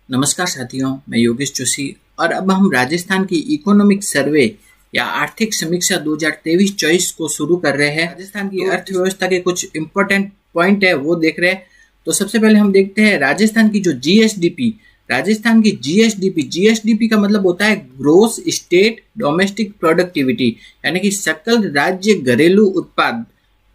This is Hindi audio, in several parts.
नमस्कार साथियों, मैं योगेश जोशी और अब हम राजस्थान की इकोनॉमिक सर्वे या आर्थिक समीक्षा 2023-24 को शुरू कर रहे हैं। राजस्थान की अर्थव्यवस्था के कुछ इम्पोर्टेंट पॉइंट है वो देख रहे हैं। तो सबसे पहले हम देखते हैं राजस्थान की जो जीएसडीपी। राजस्थान की जीएसडीपी का मतलब होता है ग्रोस स्टेट डोमेस्टिक प्रोडक्टिविटी, यानी कि सकल राज्य घरेलू उत्पाद।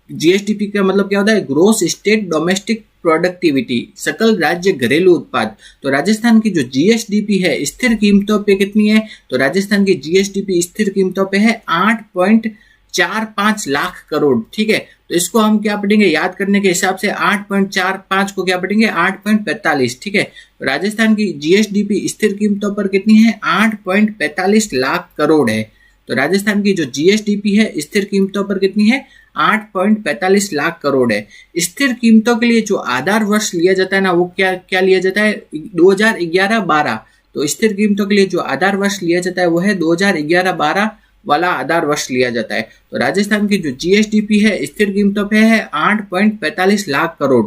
जीएसडीपी का मतलब क्या होता है? ग्रोस स्टेट डोमेस्टिक प्रोडक्टिविटी, सकल राज्य घरेलू उत्पाद। तो राजस्थान की जो जीएसडीपी है स्थिर कीमतों पे कितनी है? तो राजस्थान की जीएसडीपी स्थिर कीमतों पे है 8.45 लाख करोड़। ठीक है, तो इसको हम क्या पढ़ेंगे? याद करने के हिसाब से 8.45 को क्या पढ़ेंगे? 8.45। ठीक है, तो राजस्थान की जीएसडीपी स्थिर कीमतों पर कितनी है? 8.45 लाख करोड़ है। तो राजस्थान की जो जीएसडीपी है स्थिर कीमतों पर कितनी है? 8.45 लाख करोड़ है। स्थिर कीमतों के लिए जो आधार वर्ष लिया जाता है ना, वो क्या क्या लिया जाता है? 2011-12। तो स्थिर कीमतों के लिए जो आधार वर्ष लिया जाता है वो है 2011-12 वाला आधार वर्ष लिया जाता है। तो राजस्थान की जो जीएसडीपी है स्थिर कीमतों पे है 8.45 लाख करोड़।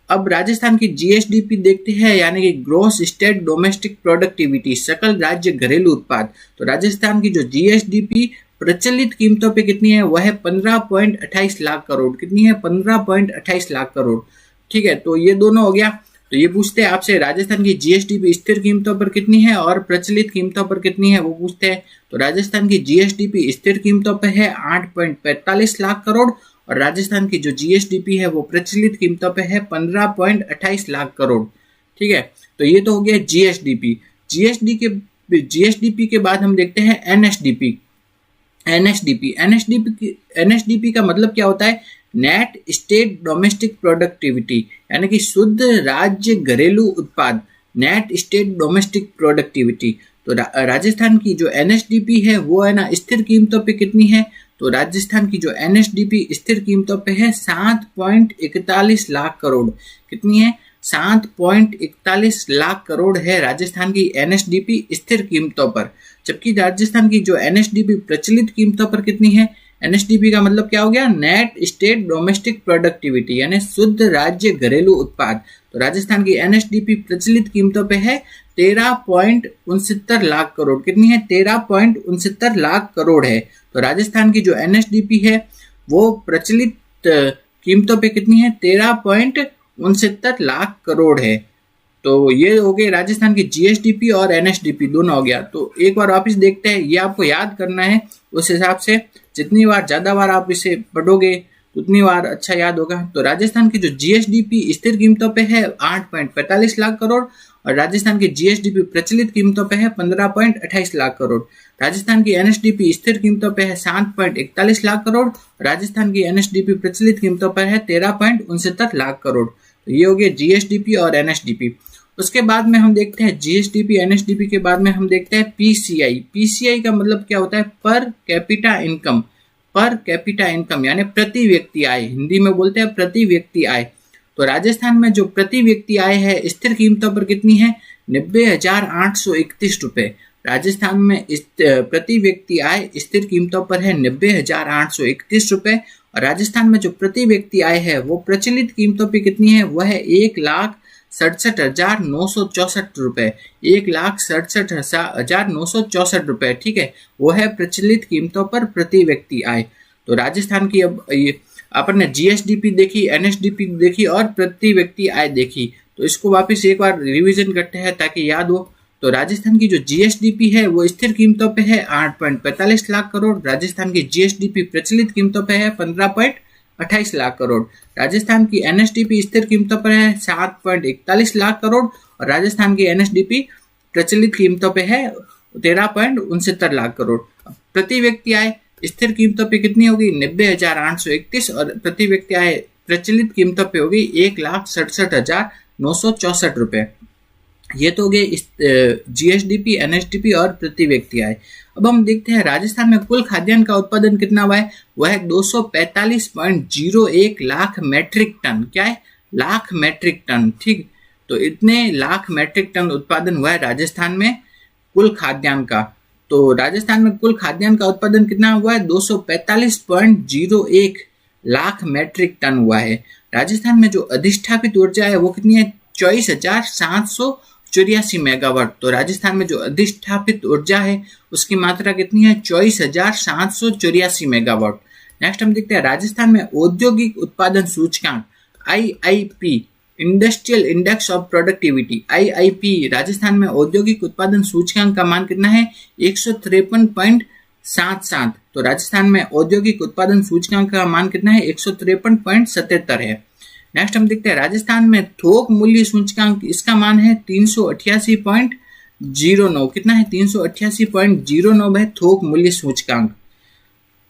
अब राजस्थान की जीएसडीपी देखते हैं, यानी कि ग्रोस स्टेट डोमेस्टिक प्रोडक्टिविटी, सकल राज्य घरेलू उत्पाद। तो राजस्थान की जो जीएसडीपी प्रचलित कीमतों पे कितनी है? वह है 15.28 लाख करोड़। कितनी है? 15.28 लाख करोड़। ठीक है, तो ये दोनों हो गया। तो ये पूछते हैं आपसे राजस्थान की जीएसडीपी स्थिर कीमतों पर कितनी है और प्रचलित कीमतों पर कितनी है, वो पूछते हैं। तो राजस्थान की जीएसडीपी स्थिर कीमतों पर है 8.45 लाख करोड़ और राजस्थान की जो जीएसडीपी है वो प्रचलित कीमतों पे है 15.28 लाख करोड़। ठीक है, तो ये तो हो गया जीएसडीपी। जीएसडीपी के बाद हम देखते हैं एनएसडीपी। एनएसडीपी का मतलब क्या होता है? नेट स्टेट डोमेस्टिक प्रोडक्टिविटी, यानी कि शुद्ध राज्य घरेलू उत्पाद, नेट स्टेट डोमेस्टिक प्रोडक्टिविटी। तो राजस्थान की जो एनएसडीपी है वो है ना स्थिर कीमतों पे कितनी है? तो राजस्थान की जो एनएसडीपी स्थिर कीमतों पे है 7.41 लाख करोड़। कितनी है? 7.41 लाख करोड़ है राजस्थान की एनएसडीपी स्थिर कीमतों पर। जबकि राजस्थान की जो एनएसडीपी प्रचलित कीमतों पर कितनी है? एनएसडीपी का मतलब क्या हो गया? नेट स्टेट डोमेस्टिक प्रोडक्टिविटी, यानी शुद्ध राज्य घरेलू उत्पाद। तो राजस्थान की एनएसडीपी प्रचलित कीमतों पे है 13.69 लाख करोड़। कितनी है? 13.69 लाख करोड़ है। तो राजस्थान की जो एनएसडीपी है वो प्रचलित कीमतों पे कितनी है? 13.69 लाख करोड़ है। तो ये हो गए राजस्थान की जीएसडीपी और एनएसडीपी दोनों हो गया। तो एक बार वापस देखते हैं, ये आपको याद करना है। उस हिसाब से जितनी बार ज्यादा बार आप इसे पढ़ोगे उतनी बार अच्छा याद होगा। तो राजस्थान की जो जीएसडीपी स्थिर कीमतों पे है 8.45 लाख करोड़ और राजस्थान की जीएसडीपी प्रचलित कीमतों पे है 15.28 लाख करोड़। राजस्थान की एनएसडीपी स्थिर कीमतों पे है 7.41 लाख करोड़। राजस्थान की एनएसडीपी प्रचलित कीमतों पर है 13.69 लाख करोड़। तो ये हो गया जीएसडीपी और एनएसडीपी। उसके बाद में हम देखते हैं जीएसडीपी एनएसडीपी के बाद में हम देखते हैं पीसीआई। पीसीआई का मतलब क्या होता है? Per capita income. Per capita income यानी प्रति व्यक्ति आय, हिंदी में बोलते हैं प्रति व्यक्ति आय। तो राजस्थान में जो प्रति व्यक्ति आय है स्थिर कीमतों पर कितनी है? 90,831 रुपए। राजस्थान में प्रति व्यक्ति आय स्थिर कीमतों पर है 90,831 रुपए और राजस्थान में जो प्रति व्यक्ति आय है वो प्रचलित कीमतों पर कितनी है? वह है 1,67,964 रुपए। 1,67,964 रुपए। ठीक है, वो है प्रचलित कीमतों पर प्रति व्यक्ति आय। तो राजस्थान की अब अपन ने जीएसडीपी देखी, एनएसडीपी देखी और प्रति व्यक्ति आय देखी। तो इसको वापस एक बार रिवीजन करते हैं ताकि याद हो। तो राजस्थान की जो जीएसडीपी है वो स्थिर कीमतों पे है 8.45 लाख करोड़। राजस्थान की जीएसडीपी प्रचलित कीमतों पे है 15.28 लाख करोड़। राजस्थान की एनएसडीपी स्थिर कीमतों पर है 7.41 लाख करोड़ और राजस्थान की एनएसडीपी प्रचलित कीमतों पे है 13.69 लाख करोड़। प्रति व्यक्ति आय स्थिर कीमतों पे कितनी होगी? 90,831 और प्रति व्यक्ति आय प्रचलित कीमतों पे होगी 1,67,964 रुपए। ये तो हो गए जीएसडीपी, एनएसडीपी और प्रति व्यक्ति आय। अब हम देखते हैं राजस्थान में कुल खाद्यान्न का उत्पादन कितना हुआ है? वह है 245.01 लाख मैट्रिक टन। क्या है? Lakh metric ton. ठीक, तो इतने लाख मैट्रिक टन उत्पादन हुआ है राजस्थान में कुल खाद्यान्न का। तो राजस्थान में कुल खाद्यान्न का उत्पादन कितना हुआ है? 245.01 लाख मैट्रिक टन हुआ है। राजस्थान में जो अधिष्ठापित ऊर्जा है वो कितनी है? 24,700 84 मेगावाट। तो राजस्थान में जो अधिष्ठापित ऊर्जा है उसकी मात्रा कितनी है? 24,784 मेगावाट। नेक्स्ट हम देखते हैं राजस्थान में औद्योगिक उत्पादन सूचकांक IIP, industrial index of productivity, IIP Rajasthan में औद्योगिक उत्पादन सूचकांक का मान कितना है? 153.77। तो राजस्थान में औद्योगिक उत्पादन सूचकांक का मान कितना है? 153.77 है। नेक्स्ट हम देखते हैं राजस्थान में थोक मूल्य सूचकांक, इसका मान है 388.09। कितना है? 388.09 है थोक मूल्य सूचकांक।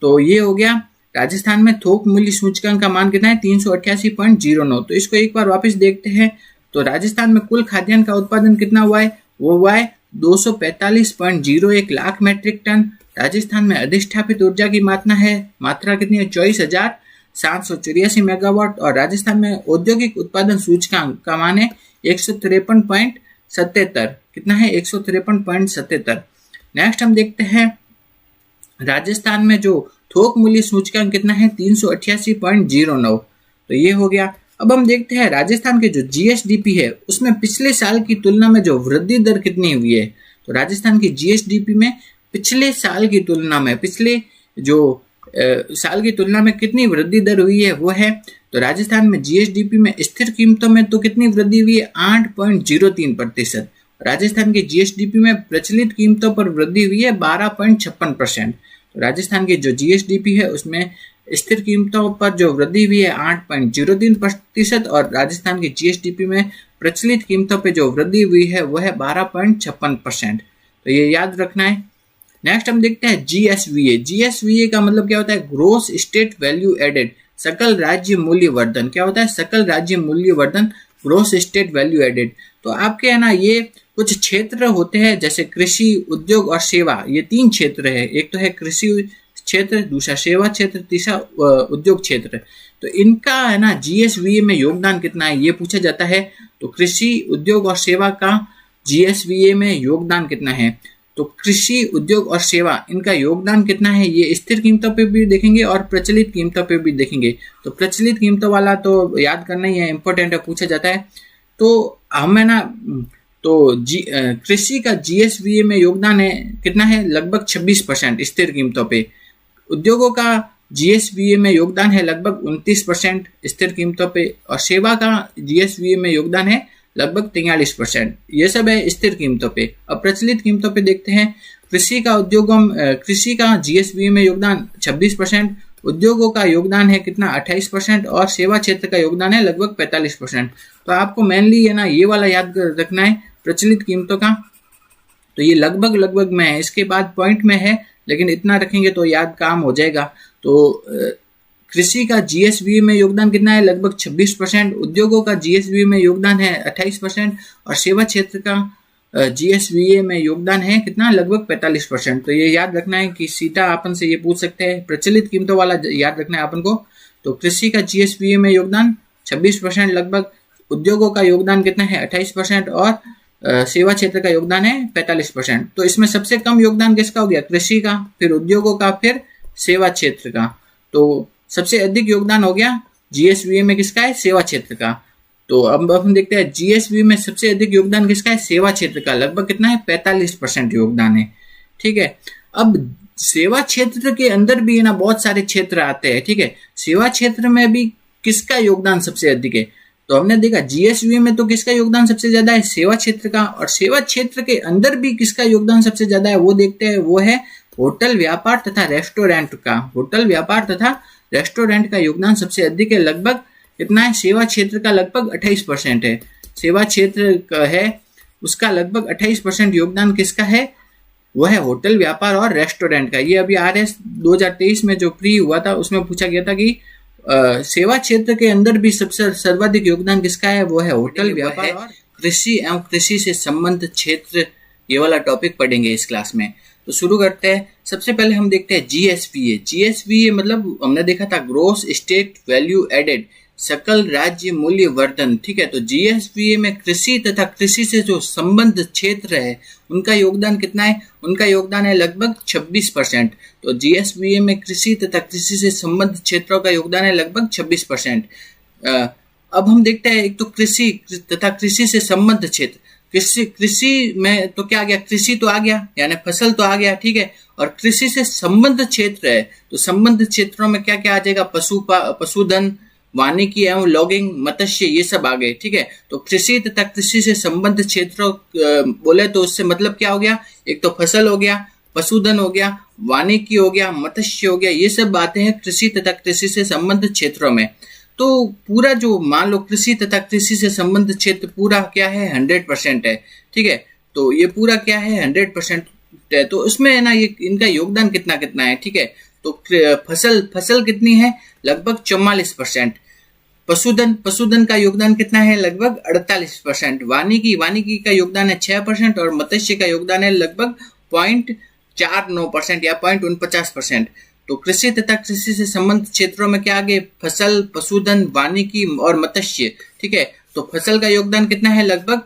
तो ये हो गया राजस्थान में थोक मूल्य सूचकांक का मान कितना है? 388.09। तो इसको एक बार वापस देखते हैं। तो राजस्थान में कुल खाद्यान्न का उत्पादन कितना हुआ है? वो हुआ है 245.01 लाख मीट्रिक टन। राजस्थान में अधिष्ठापित ऊर्जा की मात्रा कितनी है? 24,784 मेगावाट। और राजस्थान में औद्योगिक उत्पादन सूचकांक का मान है 153.77। कितना है? 153.77। नेक्स्ट हम देखते हैं राजस्थान में जो थोक मूल्य सूचकांक कितना है? 388.09। तो ये हो गया। अब हम देखते हैं राजस्थान के जो GSDP है उसमें पिछले साल की तुलना में जो वृद्धि दर कितनी हुई है। तो राजस्थान की GSDP में पिछले साल की तुलना में साल की तुलना में कितनी वृद्धि दर हुई है वो है। तो राजस्थान में GSDP में स्थिर कीमतों में तो कितनी वृद्धि हुई है? 8.03%। राजस्थान की GSDP में प्रचलित कीमतों पर वृद्धि हुई है 12.56%। तो राजस्थान की जो GSDP है उसमें स्थिर कीमतों पर जो वृद्धि हुई है 8.03% और राजस्थान की GSDP में प्रचलित कीमतों पर जो वृद्धि हुई है वह है 12.56%। तो ये याद रखना है। नेक्स्ट हम देखते हैं GSVA। GSVA का मतलब क्या होता है? ग्रोस स्टेट वैल्यू एडेड, सकल राज्य मूल्य वर्धन। क्या होता है? सकल राज्य मूल्य वर्धन, ग्रोस स्टेट वैल्यू एडेड। तो आपके है ना ये कुछ क्षेत्र होते हैं जैसे कृषि, उद्योग और सेवा, ये 3 क्षेत्र है। एक तो है कृषि क्षेत्र, दूसरा सेवा क्षेत्र, तीसरा उद्योग क्षेत्र। तो इनका है ना GSVA में योगदान कितना है ये पूछा जाता है। तो कृषि, उद्योग और सेवा का GSVA में योगदान कितना है? तो कृषि, उद्योग और सेवा इनका योगदान कितना है ये स्थिर कीमतों पे भी देखेंगे और प्रचलित कीमतों पे भी देखेंगे। तो प्रचलित कीमतों वाला तो याद करना ही है, इंपॉर्टेंट है, पूछा जाता है। तो हम है ना कृषि का GSVA में योगदान है कितना है? लगभग 26% स्थिर कीमतों पे। उद्योगों का GSVA में योगदान है लगभग 29% स्थिर कीमतों पे और सेवा का GSVA में योगदान है लगभग 43%। ये सब है स्थिर कीमतों पे। अब प्रचलित कीमतों पे देखते हैं। कृषि का GSVA में योगदान 26%, उद्योगों का योगदान है कितना? 28% और सेवा क्षेत्र का योगदान है लगभग 45%। तो आपको मेनली है ना ये वाला याद रखना है प्रचलित कीमतों का। तो ये लगभग में है, इसके बाद पॉइंट में है, लेकिन इतना रखेंगे तो याद काम हो जाएगा। तो कृषि का GSVA में योगदान कितना है? लगभग 26%। उद्योगों का GSVA में योगदान है 28% और सेवा क्षेत्र का GSVA में योगदान है कितना? लगभग 45%। तो ये याद रखना है कि सीधा अपन से ये पूछ सकते हैं। प्रचलित कीमतों वाला याद रखना है अपन को। तो कृषि का GSVA में योगदान 26% लगभग, उद्योगों का योगदान कितना है? 28% और सेवा क्षेत्र का योगदान है 45%। तो इसमें सबसे कम योगदान किसका हो गया? कृषि का, फिर उद्योगों का, फिर सेवा क्षेत्र का। तो सबसे अधिक योगदान हो गया GSVA में किसका है? सेवा क्षेत्र का। तो अब हम देखते हैं GSVA में सबसे अधिक योगदान किसका है? सेवा क्षेत्र का। लगभग कितना है? 45% योगदान है। ठीक है। अब सेवा क्षेत्र के अंदर भी ना बहुत सारे क्षेत्र आते हैं। ठीक है। सेवा क्षेत्र में भी किसका योगदान सबसे अधिक है? तो हमने देखा GSVA में तो किसका योगदान सबसे ज्यादा है? सेवा क्षेत्र का। और सेवा क्षेत्र के अंदर भी किसका योगदान सबसे ज्यादा है वो देखते हैं। वो है होटल व्यापार तथा रेस्टोरेंट का। होटल व्यापार तथा रेस्टोरेंट का योगदान सबसे अधिक है। लगभग कितना है? सेवा क्षेत्र का लगभग 28% है। सेवा क्षेत्र का है उसका लगभग 28% योगदान किसका है? वह है होटल व्यापार और रेस्टोरेंट का। ये अभी RS 2023 में जो प्री हुआ था उसमें पूछा गया था कि सेवा क्षेत्र के अंदर भी सबसे सर्वाधिक योगदान किसका है? वो है होटल व्यापार और कृषि एवं कृषि से संबंधित क्षेत्र। ये वाला टॉपिक पढ़ेंगे इस क्लास में। तो शुरू करते हैं। सबसे पहले हम देखते हैं GSVA। GSVA मतलब हमने देखा था ग्रोस स्टेट वैल्यू एडेड, सकल राज्य मूल्य वर्धन। ठीक है। तो GSVA में कृषि तथा कृषि से जो संबद्ध क्षेत्र है उनका योगदान कितना है? उनका योगदान है लगभग 26%। तो GSVA में कृषि तथा कृषि से संबद्ध क्षेत्रों का योगदान है लगभग 26%। अब हम देखते हैं एक तो कृषि तथा कृषि से संबद्ध क्षेत्र। कृषि कृषि में तो क्या आ गया, कृषि तो आ गया यानी फसल तो आ गया, ठीक है। और कृषि से संबद्ध क्षेत्र है, तो संबद्ध क्षेत्रों में क्या क्या आ जाएगा, पशुधन, वानिकी एवं लॉगिंग, मत्स्य, ये सब आ गए, ठीक है। तो कृषि तथा कृषि से संबद्ध क्षेत्रों बोले तो उससे मतलब क्या हो गया, एक तो फसल हो गया, पशुधन हो गया, वानिकी हो गया, मत्स्य हो गया, ये सब बातें हैं कृषि तथा कृषि से संबद्ध क्षेत्रों में। तो पूरा जो मान लो कृषि तथा कृषि से संबंधित क्षेत्र पूरा क्या है, 100% है, ठीक है। तो ये पूरा क्या है, 100% है। तो उसमें है ना, ये इनका योगदान कितना कितना है, ठीक है। तो फसल कितनी है, लगभग 44%। पशुधन का योगदान कितना है, लगभग 48%। वानिकी का योगदान है 6% और मत्स्य का योगदान है लगभग 0.49% या 0.49%। तो कृषि तथा कृषि से संबंधित क्षेत्रों में क्या आ गए, फसल, पशुधन, वानिकी और मत्स्य, ठीक है। तो फसल का योगदान कितना है, लगभग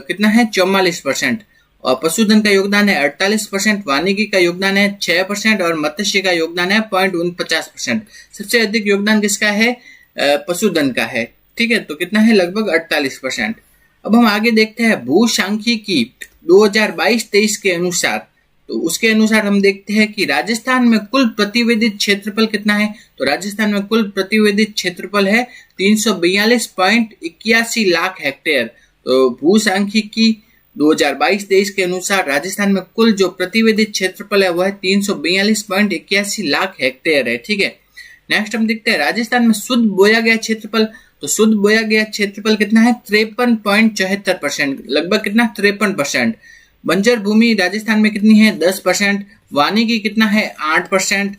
कितना है, 44%। और पशुधन का योगदान है 48%, वानिकी का योगदान है 6% और मत्स्य का योगदान है 0.49%। सबसे अधिक योगदान किसका है, पशुधन का है, ठीक है। तो कितना है, लगभग 48%। अब हम आगे देखते हैं भूसांख्यिकी 2022-23 के अनुसार। तो उसके अनुसार हम देखते हैं कि राजस्थान में कुल प्रतिवेदित क्षेत्रफल कितना है। तो राजस्थान में कुल प्रतिवेदित क्षेत्रफल है 342.81 लाख हेक्टेयर। तो भूसांख्यिकी 2022-23 के अनुसार राजस्थान में कुल जो प्रतिवेदित क्षेत्रफल है वह है 342.81 लाख हेक्टेयर है, ठीक है। नेक्स्ट हम देखते हैं राजस्थान में शुद्ध बोया गया क्षेत्रफल। तो शुद्ध बोया गया क्षेत्रफल कितना है, 53.74%, लगभग कितना, 53%। बंजर भूमि राजस्थान में कितनी है, 10%। वानिकी कितना है, 8%,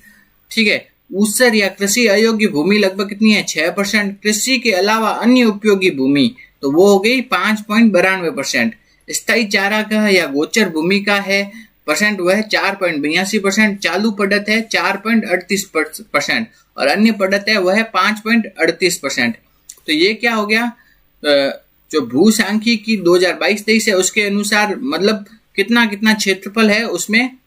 ठीक है। ऊसर या कृषि अयोग्य भूमि लगभग कितनी है, 6%। कृषि के अलावा अन्य उपयोगी भूमि तो वो हो गई 5.92%। स्थायी चारा का या गोचर भूमि का है परसेंट वह है 4.82%। चालू पड़त है 4.38% और अन्य पड़त है वह है 5.38%। तो ये क्या हो गया, जो भूसांख्यिकी 2022-23 है उसके अनुसार मतलब कितना कितना क्षेत्रफल है उसमें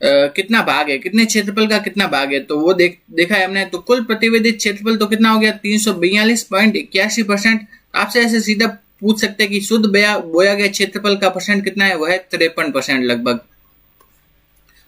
कितना भाग है, कितने क्षेत्रफल का कितना भाग है, तो वो देखा है हमने। तो कुल प्रतिवेदित क्षेत्रफल तो कितना हो गया, 342.81%। आपसे ऐसे सीधा पूछ सकते हैं कि शुद्ध बोया गया क्षेत्रफल का परसेंट कितना है, वह है 53% लगभग।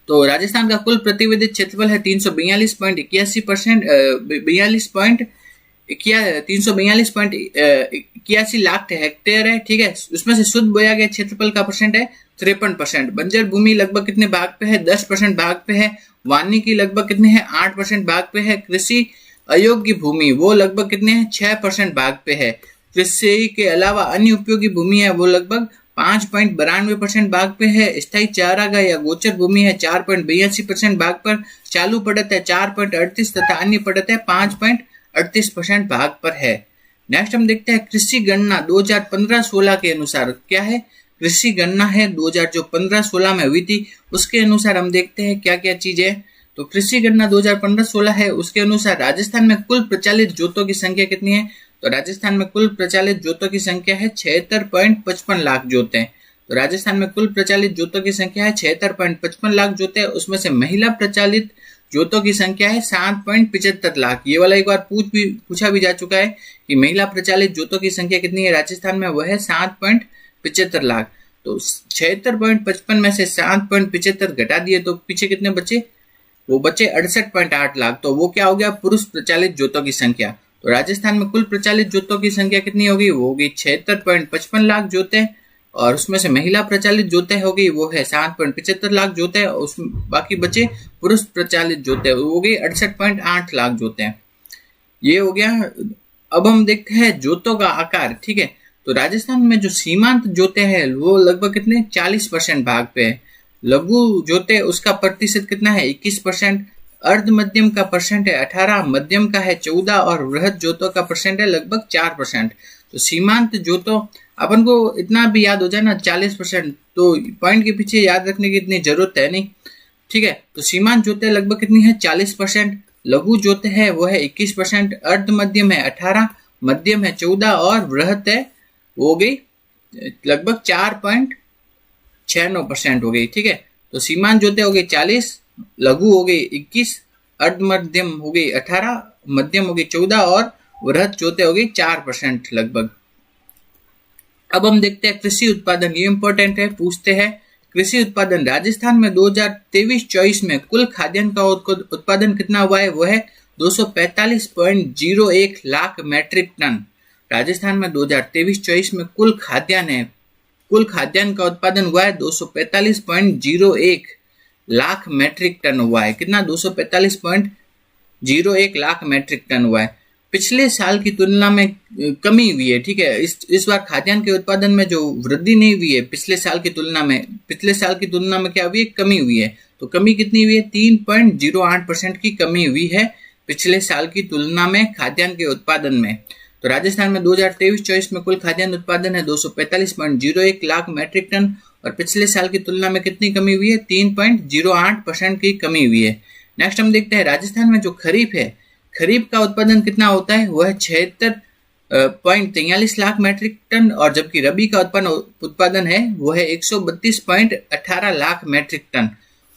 तो राजस्थान का कुल प्रतिवेदित क्षेत्रफल है 342.81 लाख हेक्टेयर है, ठीक है। उसमें से शुद्ध बोया गया क्षेत्रफल का परसेंट है 53%। बंजर भूमि लगभग कितने भाग पे है, 10% भाग पे है। वानिकी लगभग कितने हैं, 8% भाग पे है। कृषि अयोग्य भूमि वो लगभग कितने हैं, 6% भाग पे है। कृषि के अलावा अन्य उपयोगी भूमि है वो लगभग 5.92% भाग पे है। स्थायी चारागाह या गोचर भूमि है 4.82% भाग पर। चालू पड़त है 4.38 तथा अन्य पड़त है 5.38% भाग पर है। नेक्स्ट हम देखते हैं कृषि गणना 2015-16 के अनुसार क्या है। कृषि गणना है 2015-16 में हुई थी, उसके अनुसार हम देखते हैं क्या क्या चीजें। तो कृषि गणना 2015-16 है, उसके अनुसार राजस्थान में कुल प्रचलित जोतों की संख्या कितनी है। तो राजस्थान में कुल प्रचलित जोतों की संख्या है 76.55 लाख जोते हैं। तो राजस्थान में कुल प्रचलित जोतों की संख्या है 76.55 लाख जोते हैं। उसमें से महिला प्रचलित जोतों की संख्या है 7.75 लाख। ये वाला एक बार पूछा भी जा चुका है कि महिला प्रचलित जोतों की संख्या कितनी है राजस्थान में, वह है 7.75 लाख। तो 76.55 में से 7.75 घटा दिए तो पीछे कितने बचे, वो बचे 68.8 लाख। तो वो क्या हो गया, पुरुष प्रचलित जोतों की संख्या। तो राजस्थान में कुल प्रचलित जोतों की संख्या कितनी होगी, वो होगी 76.55 लाख जोते, और उसमें से महिला प्रचलित जोते हो गई वो है 7.75 लाख जोते, और उसमें बाकी बचे पुरुष प्रचलित जोते हो गई 68.8 लाख जोते हैं। ये हो गया। अब हम देखते हैं जोतों का आकार, ठीक है। तो राजस्थान में जो सीमांत जोते हैं वो लगभग कितने 40% भाग पे है। लघु जोते उसका प्रतिशत कितना है 21%। अर्ध मध्यम का परसेंट है 18, मध्यम का है 14 और वृहद जोतों का परसेंट है लगभग 4%। तो सीमांत जोतों अपन को इतना भी याद हो जाए ना 40%, तो पॉइंट के पीछे याद रखने की इतनी जरूरत है नहीं, ठीक है। तो सीमांत जोते लगभग कितनी है 40%। लघु जोते है वो है 21%। अर्ध मध्यम है 18, मध्यम है 14 और वृहद है वो हो गई लगभग 4.69% हो गई, ठीक है। तो सीमांत जोते हो गई 40, लघु हो गई 21, अर्ध मध्यम हो गई 18, मध्यम हो गई 14 और वृहद जोते हो गई 4% लगभग। अब हम देखते हैं कृषि उत्पादन, ये इंपॉर्टेंट है, पूछते हैं कृषि उत्पादन राजस्थान में 2023-24 में कुल खाद्यान्न का उत्पादन कितना हुआ है, वो है 245.01 लाख मैट्रिक टन। राजस्थान में 2023-24 में कुल खाद्यान्न का उत्पादन हुआ है 245.01 लाख मैट्रिक टन हुआ है। कितना? 245.01 लाख मैट्रिक टन हुआ है। पिछले साल की तुलना में कमी हुई है, ठीक है। इस बार खाद्यान्न के उत्पादन में जो वृद्धि नहीं हुई है पिछले साल की तुलना में क्या हुई है? कमी हुई है। तो कमी कितनी हुई है? 3.08% की कमी हुई है पिछले साल की तुलना में खाद्यान्न के उत्पादन में। तो राजस्थान में 2023-24 में कुल खाद्यान्न उत्पादन है 245.01 लाख मैट्रिक टन और पिछले साल की तुलना में कितनी कमी हुई है? 3.08% की कमी हुई है। नेक्स्ट हम देखते हैं राजस्थान में जो खरीफ है, खरीफ का उत्पादन कितना होता है? वह 76.43 लाख मैट्रिक टन और जबकि रबी का उत्पादन है वो है 132.18 लाख मैट्रिक टन।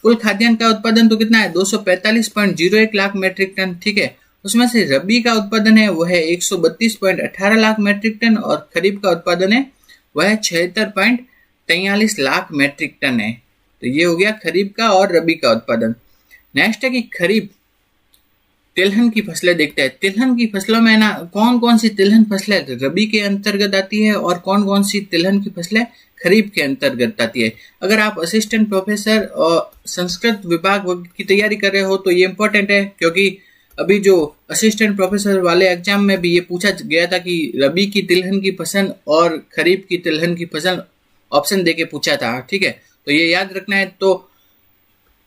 कुल खाद्यान्न का उत्पादन तो कितना है? 245.01 लाख मैट्रिक टन, ठीक है। उसमें से रबी का उत्पादन है वह है 132.18 लाख मैट्रिक टन और खरीफ का उत्पादन है वह है 76.43 लाख मैट्रिक टन है। तो ये हो गया खरीफ का और रबी का उत्पादन। नेक्स्ट है कि खरीफ तिलहन की फसलें देखते हैं। तिलहन की फसलों में ना कौन कौन सी तिलहन फसलें रबी के अंतर्गत आती है और कौन कौन सी तिलहन की फसलें खरीफ के अंतर्गत आती है। अगर आप असिस्टेंट प्रोफेसर और संस्कृत विभाग की तैयारी कर रहे हो तो ये इंपॉर्टेंट है, क्योंकि अभी जो असिस्टेंट प्रोफेसर वाले एग्जाम में भी ये पूछा गया था कि रबी की तिलहन की फसल और खरीफ की तिलहन की फसल ऑप्शन देके पूछा था, ठीक है। तो ये याद रखना है। तो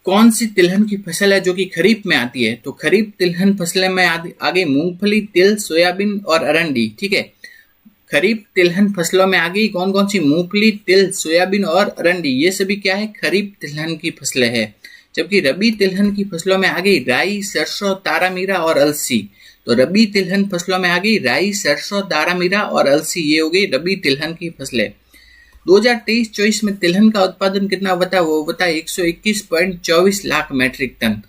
कौन सी तिलहन की फसल है जो कि खरीफ में आती है? तो खरीफ तिलहन फसलें में आगे मूंगफली, तिल, सोयाबीन और अरंडी, ठीक है। खरीफ तिलहन फसलों में आ गई कौन कौन सी? मूंगफली, तिल, सोयाबीन और अरंडी, ये सभी क्या है? खरीफ तिलहन की फसलें हैं। जबकि रबी तिलहन की फसलों में आ गई राई, सरसों, तारामीरा और अलसी। तो रबी तिलहन फसलों में आ गई राई, सरसों, तारामीरा और अलसी, ये हो गई रबी तिलहन की फसलें। 2023-24 में तिलहन का उत्पादन कितना बता? वो बता 121.24 लाख मैट्रिक टन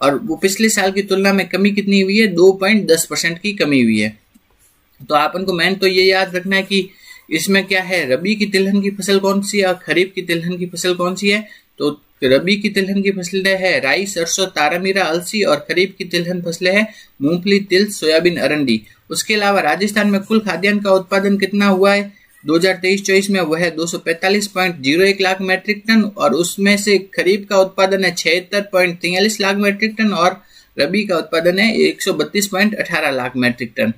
और वो पिछले साल की तुलना में कमी कितनी हुई है? 2.10% की कमी हुई है। तो अपन को मेन तो ये याद रखना है कि इसमें क्या है, रबी की तिलहन की फसल कौन सी है और खरीफ की तिलहन की फसल कौन सी है। तो रबी की तिलहन की फसलें है राई, सरसों, तारामीरा, अलसी और खरीफ की तिलहन फसलें है मूंगफली, तिल, सोयाबीन, अरंडी। उसके अलावा राजस्थान में कुल खाद्यान्न का उत्पादन कितना हुआ है 2023-24 में? वह है 245.01 लाख मैट्रिक टन और उसमें से खरीफ का उत्पादन है 76.43 लाख मैट्रिक टन और रबी का उत्पादन है 132.18 लाख मैट्रिक टन।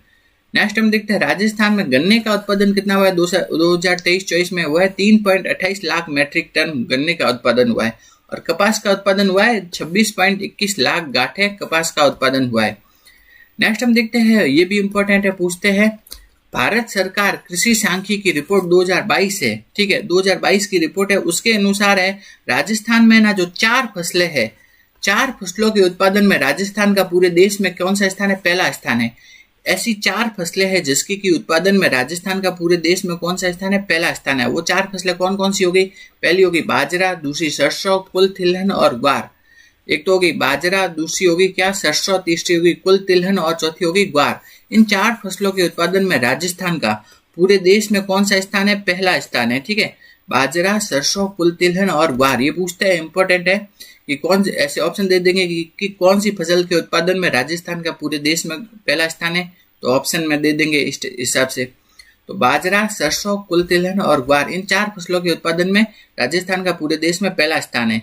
नेक्स्ट हम देखते हैं राजस्थान में गन्ने का उत्पादन कितना हुआ है 2023-24 में? वह है 3.28 लाख मैट्रिक टन गन्ने का उत्पादन हुआ है और कपास का उत्पादन हुआ है 26.21 लाख गांठें कपास का उत्पादन हुआ है। नेक्स्ट हम देखते हैं, ये भी इंपॉर्टेंट है, पूछते हैं भारत सरकार कृषि सांख्यिकी रिपोर्ट 2022 है, ठीक है, 2022 की रिपोर्ट है। उसके अनुसार है राजस्थान में ना जो 4 फसलें है, 4 फसलों के उत्पादन में राजस्थान का पूरे देश में कौन सा स्थान है? पहला स्थान है। ऐसी 4 फसलें हैं जिसकी की उत्पादन में राजस्थान का पूरे देश में कौन सा स्थान है? पहला स्थान है। वो 4 फसलें कौन कौन सी हो गई? पहली होगी बाजरा, दूसरी सरसों, कुल तिलहन और ग्वार। एक तो होगी बाजरा, दूसरी होगी क्या? सरसों, तीसरी होगी कुल तिलहन और चौथी होगी ग्वार। इन 4 फसलों के उत्पादन में राजस्थान का पूरे देश में कौन सा स्थान है? पहला स्थान है, ठीक है। बाजरा, सरसों, कुल तिलहन और ग्वार, ये पूछता है, इंपॉर्टेंट है कि कौन से ऐसे ऑप्शन दे देंगे कि कौन सी फसल के उत्पादन में राजस्थान का पूरे देश में पहला स्थान है, तो ऑप्शन में दे देंगे इस हिसाब से। तो बाजरा, सरसों, कुल तिलहन और ग्वार, इन 4 फसलों के उत्पादन में राजस्थान का पूरे देश में पहला स्थान है।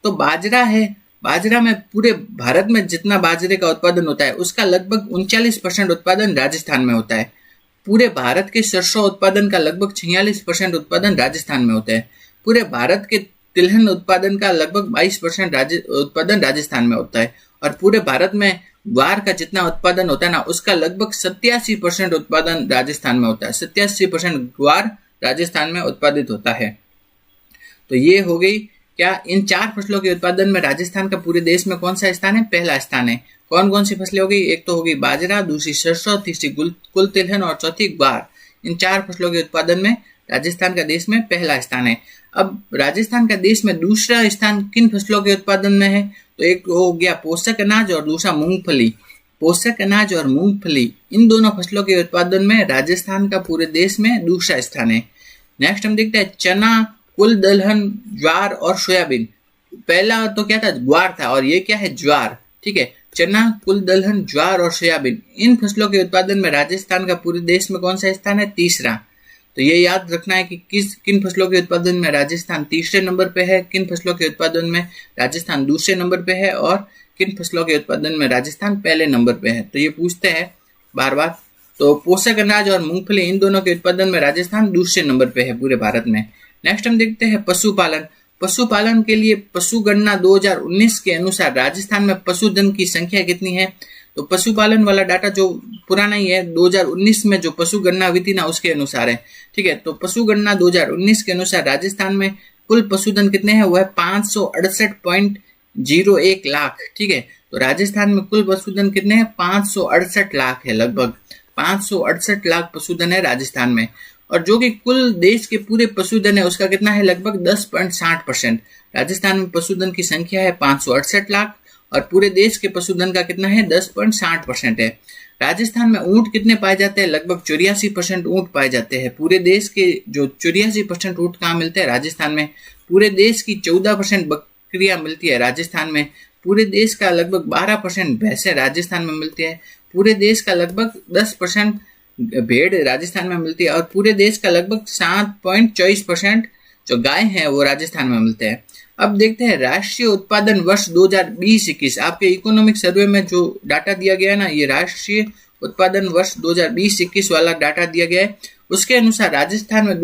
तो बाजरा है, बाजरा में पूरे भारत में जितना बाजरे का उत्पादन होता है उसका लगभग 39% उत्पादन राजस्थान में होता है। पूरे भारत के सरसों उत्पादन का लगभग 46% उत्पादन राजस्थान में होता है। पूरे भारत के तिलहन उत्पादन का लगभग 22% उत्पादन राजस्थान में होता है और पूरे भारत में ग्वार का जितना उत्पादन होता है ना उसका लगभग 87% उत्पादन राजस्थान में होता है। 87% ग्वार राजस्थान में उत्पादित होता है। तो ये हो गई क्या, इन 4 फसलों के उत्पादन में राजस्थान का पूरे देश में कौन सा स्थान है? पहला स्थान है। कौन कौन सी फसलें हो गई? एक तो होगी बाजरा, दूसरी सरसों, तीसरी कुल तिलहन और चौथी ग्वार। इन 4 फसलों के उत्पादन में राजस्थान का देश में पहला स्थान है। अब राजस्थान का देश में दूसरा स्थान किन फसलों के उत्पादन में है? तो एक हो गया पोषक अनाज और दूसरा मूंगफली। पोषक अनाज और मूंगफली इन दोनों फसलों के उत्पादन में राजस्थान का पूरे देश में दूसरा स्थान है। नेक्स्ट हम देखते हैं चना, कुल दलहन, ज्वार और सोयाबीन। पहला तो क्या था, ग्वार था, और ये क्या है, ज्वार। ठीक है, चना, कुल दलहन, ज्वार और सोयाबीन, इन फसलों के उत्पादन में राजस्थान का पूरे देश में कौन सा स्थान है, तीसरा। तो ये याद रखना है कि किन फसलों के उत्पादन में राजस्थान तीसरे नंबर पे है, किन फसलों के उत्पादन में राजस्थान दूसरे नंबर पे है, और किन फसलों के उत्पादन में राजस्थान पहले नंबर पे है। तो ये पूछते हैं बार बार। तो पोषक अनाज और मूंगफली, इन दोनों के उत्पादन में राजस्थान दूसरे नंबर पे है पूरे भारत में। नेक्स्ट हम देखते हैं पशुपालन। पशुपालन के लिए पशु गणना 2019 के अनुसार राजस्थान में पशुधन की संख्या कितनी है। तो पशुपालन वाला डाटा जो पुराना ही है, 2019 में जो पशु गणना हुई थी ना, उसके अनुसार है। ठीक है, तो पशु गणना 2019 के अनुसार राजस्थान में कुल पशुधन कितने हैं, वो है 568.01 लाख। ठीक है, तो राजस्थान में कुल पशुधन कितने हैं, 568 लाख है, लगभग 568 लाख पशुधन है राजस्थान में। और जो कि कुल देश के पूरे पशुधन है उसका कितना है, लगभग 10.60%। राजस्थान में पशुधन की संख्या है 568 लाख और पूरे देश के पशुधन का कितना है, 10.60% है। राजस्थान में ऊंट कितने पाए जाते हैं, लगभग 84% ऊंट पाए जाते हैं। पूरे देश के जो 84% ऊंट कहाँ मिलते हैं, राजस्थान में। पूरे देश की 14% बकरियां मिलती है राजस्थान में। पूरे देश का लगभग 12% भैंसें राजस्थान में मिलती है। पूरे देश का लगभग 10% भेड़ राजस्थान में मिलती है और पूरे देश का लगभग 7.24% जो गाय हैं वो राजस्थान में मिलते हैं। अब देखते हैं राष्ट्रीय उत्पादन वर्ष 2020-21। आपके इकोनॉमिक सर्वे में जो डाटा दिया गया है ना, ये राष्ट्रीय उत्पादन वर्ष 2020-21 वाला डाटा दिया गया है। उसके अनुसार राजस्थान का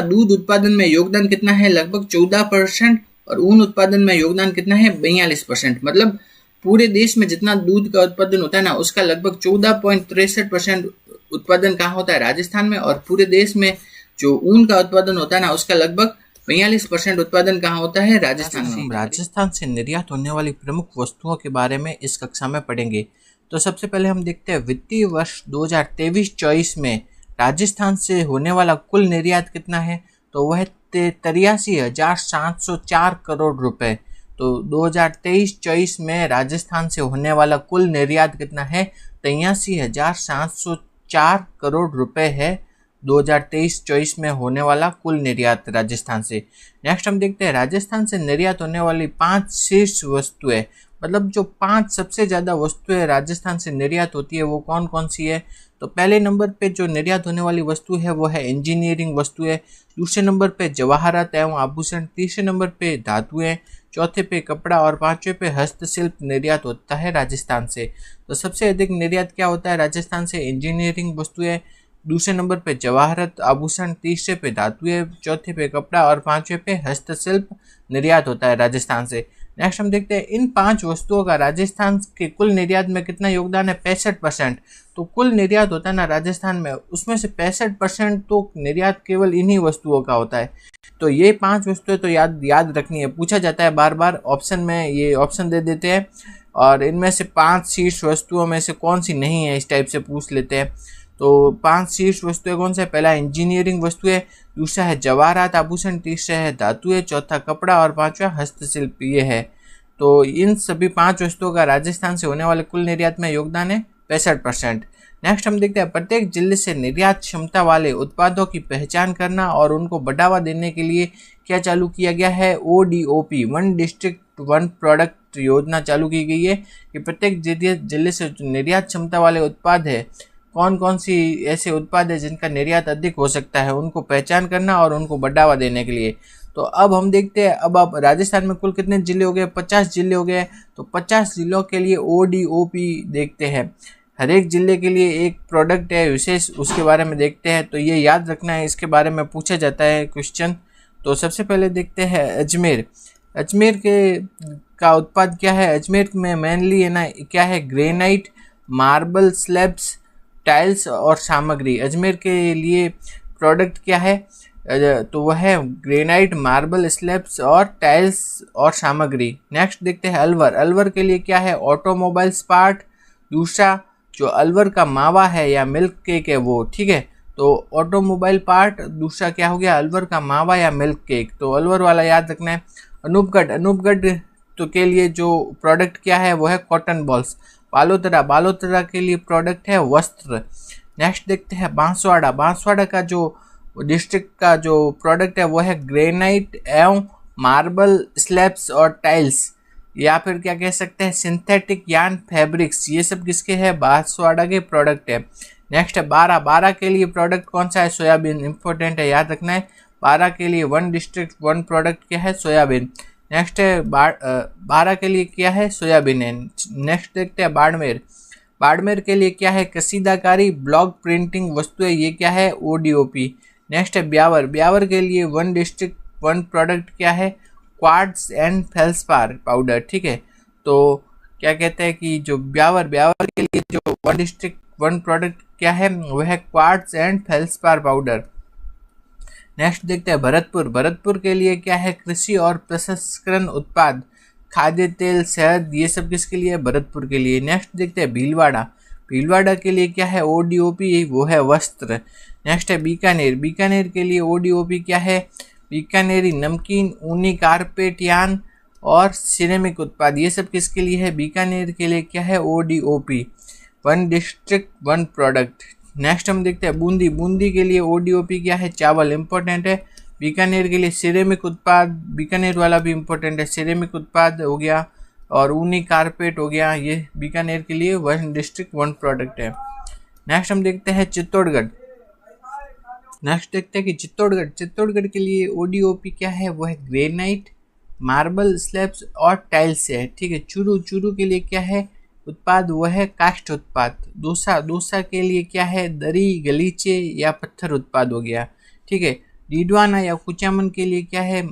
दूध उत्पादन में योगदान कितना है, लगभग 14%। और ऊन उत्पादन में योगदान कितना है, 42%। मतलब पूरे देश में जितना दूध का उत्पादन होता है ना, उसका लगभग 14.63% उत्पादन कहाँ होता है, राजस्थान में। और पूरे देश में जो ऊन का उत्पादन होता है ना, उसका लगभग 42% उत्पादन कहाँ होता है, राजस्थान में। हम राजस्थान से निर्यात होने वाली प्रमुख वस्तुओं के बारे में इस कक्षा में पढ़ेंगे। तो सबसे पहले हम देखते हैं वित्तीय वर्ष 2023-24 में राजस्थान से होने वाला कुल निर्यात कितना है। तो वह 83,704 करोड़ रुपए। तो 2023-24 में राजस्थान से होने वाला कुल निर्यात कितना है, 83,704 करोड़ रुपए है 2023-24 में होने वाला कुल निर्यात राजस्थान से। नेक्स्ट हम देखते हैं राजस्थान से निर्यात होने वाली 5 शीर्ष वस्तुएं, मतलब जो 5 सबसे ज़्यादा वस्तुएं राजस्थान से निर्यात होती है वो कौन कौन सी है। तो पहले नंबर पे जो निर्यात होने वाली वस्तु है वो है इंजीनियरिंग वस्तुएं। दूसरे नंबर पे जवाहरात एवं आभूषण। तीसरे नंबर पे धातुएं। चौथे पे कपड़ा और पांचवे पे हस्तशिल्प निर्यात होता है राजस्थान से। तो सबसे अधिक निर्यात क्या होता है राजस्थान से, इंजीनियरिंग वस्तुएं। दूसरे नंबर पे जवाहरात आभूषण। तीसरे पे धातुएं। चौथे पे कपड़ा और पांचवे पे हस्तशिल्प निर्यात होता है राजस्थान से। नेक्स्ट हम देखते हैं इन 5 वस्तुओं का राजस्थान के कुल निर्यात में कितना योगदान है, 65%। तो कुल निर्यात होता है ना राजस्थान में, उसमें से 65% तो निर्यात केवल इन्हीं वस्तुओं का होता है। तो ये 5 वस्तुएं तो याद रखनी है, पूछा जाता है बार बार ऑप्शन में, ये ऑप्शन दे देते हैं और इनमें से 5 शीर्ष वस्तुओं में से कौन सी नहीं है इस टाइप से पूछ लेते हैं। तो 5 शीर्ष वस्तुएं कौन सा है, पहला इंजीनियरिंग वस्तुएं, दूसरा है जवाहरात आभूषण, तीसरा है धातुएं, चौथा कपड़ा और पांचवा हस्तशिल्प ये है। तो इन सभी 5 वस्तुओं का राजस्थान से होने वाले कुल निर्यात में योगदान है 65%। नेक्स्ट हम देखते हैं प्रत्येक जिले से निर्यात क्षमता वाले उत्पादों की पहचान करना और उनको बढ़ावा देने के लिए क्या चालू किया गया है, ODOP, one district one product योजना चालू की गई है कि प्रत्येक जिले से निर्यात क्षमता वाले उत्पाद है, कौन कौन सी ऐसे उत्पाद है जिनका निर्यात अधिक हो सकता है, उनको पहचान करना और उनको बढ़ावा देने के लिए। तो अब हम देखते हैं अब राजस्थान में कुल कितने जिले हो गए, 50 जिले हो गए। तो 50 जिलों के लिए ODOP देखते हैं। हर एक जिले के लिए एक प्रोडक्ट है विशेष, उसके बारे में देखते हैं। तो ये याद रखना है, इसके बारे में पूछा जाता है क्वेश्चन। तो सबसे पहले देखते हैं अजमेर। अजमेर का उत्पाद क्या है, अजमेर में मेनली है ना क्या है, ग्रेनाइट, मार्बल स्लैब्स, टाइल्स और सामग्री। अजमेर के लिए प्रोडक्ट क्या है, तो वह है ग्रेनाइट, मार्बल स्लैब्स और टाइल्स और सामग्री। नेक्स्ट देखते हैं अलवर। अलवर के लिए क्या है, ऑटोमोबाइल्स पार्ट। दूसरा जो अलवर का मावा है या मिल्क केक है वो, ठीक है। तो ऑटोमोबाइल पार्ट, दूसरा क्या हो गया, अलवर का मावा या मिल्क केक। तो अलवर वाला याद रखना है। अनूपगढ़ तो के लिए जो प्रोडक्ट क्या है वो है कॉटन बॉल्स। बालोतरा के लिए प्रोडक्ट है वस्त्र। नेक्स्ट देखते हैं बांसवाड़ा। बांसवाड़ा का जो डिस्ट्रिक्ट का जो प्रोडक्ट है वो है ग्रेनाइट एवं मार्बल स्लैब्स और टाइल्स, या फिर क्या कह सकते हैं सिंथेटिक यार्न फैब्रिक्स। ये सब किसके है? बांसवाड़ा के प्रोडक्ट है। नेक्स्ट है बारा। बारा के लिए प्रोडक्ट कौन सा है? सोयाबीन। इंपॉर्टेंट है, याद रखना है। बारा के लिए वन डिस्ट्रिक्ट वन प्रोडक्ट क्या है? सोयाबीन। नेक्स्ट है बारा के लिए क्या है? सोयाबीन है। नेक्स्ट देखते हैं बाड़मेर। बाड़मेर के लिए क्या है? कसीदाकारी ब्लॉक प्रिंटिंग वस्तुएं, ये क्या है? ओडीओपी। नेक्स्ट है ब्यावर। ब्यावर के लिए वन डिस्ट्रिक्ट वन प्रोडक्ट क्या है? Quartz and feldspar powder. ठीक है, तो क्या कहते हैं कि जो ब्यावर के लिए जो वन डिस्ट्रिक्ट वन प्रोडक्ट क्या है? वह है quartz and feldspar powder. Next देखते हैं भरतपुर। भरतपुर के लिए क्या है? कृषि और प्रसंस्करण उत्पाद, खाद्य तेल, शहद, ये सब किसके लिए? भरतपुर के लिए। नेक्स्ट देखते हैं भीलवाड़ा। भीलवाड़ा के लिए क्या है? ओडीओपी, वो है वस्त्र। नेक्स्ट है बीकानेर। बीकानेर के लिए ओडीओपी क्या है? बीकानेरी नमकीन, ऊनी कारपेट यान और सिरेमिक उत्पाद, ये सब किसके लिए है? बीकानेर के लिए क्या है? ODOP, one district one product. Next हम देखते हैं बूंदी। बूंदी के लिए ओडीओपी क्या है? चावल। इंपॉर्टेंट है। बीकानेर के लिए सिरेमिक उत्पाद, बीकानेर वाला भी इंपॉर्टेंट है। सिरेमिक उत्पाद हो गया और ऊनी कारपेट हो गया, ये बीकानेर के लिए वन डिस्ट्रिक्ट वन प्रोडक्ट है। नेक्स्ट हम देखते हैं चित्तौड़गढ़। नेक्स्ट देखते हैं कि चित्तौड़गढ़ के लिए ओडीओपी क्या है? वो है ग्रेनाइट, मार्बल स्लैब्स और टाइल्स है। ठीक है। चूरू के लिए क्या है उत्पाद? वो है काष्ठ उत्पाद। दोसा के लिए क्या है? दरी, गलीचे या पत्थर उत्पाद हो गया। ठीक है। डीडवाना या कुचामन के लिए क्या है?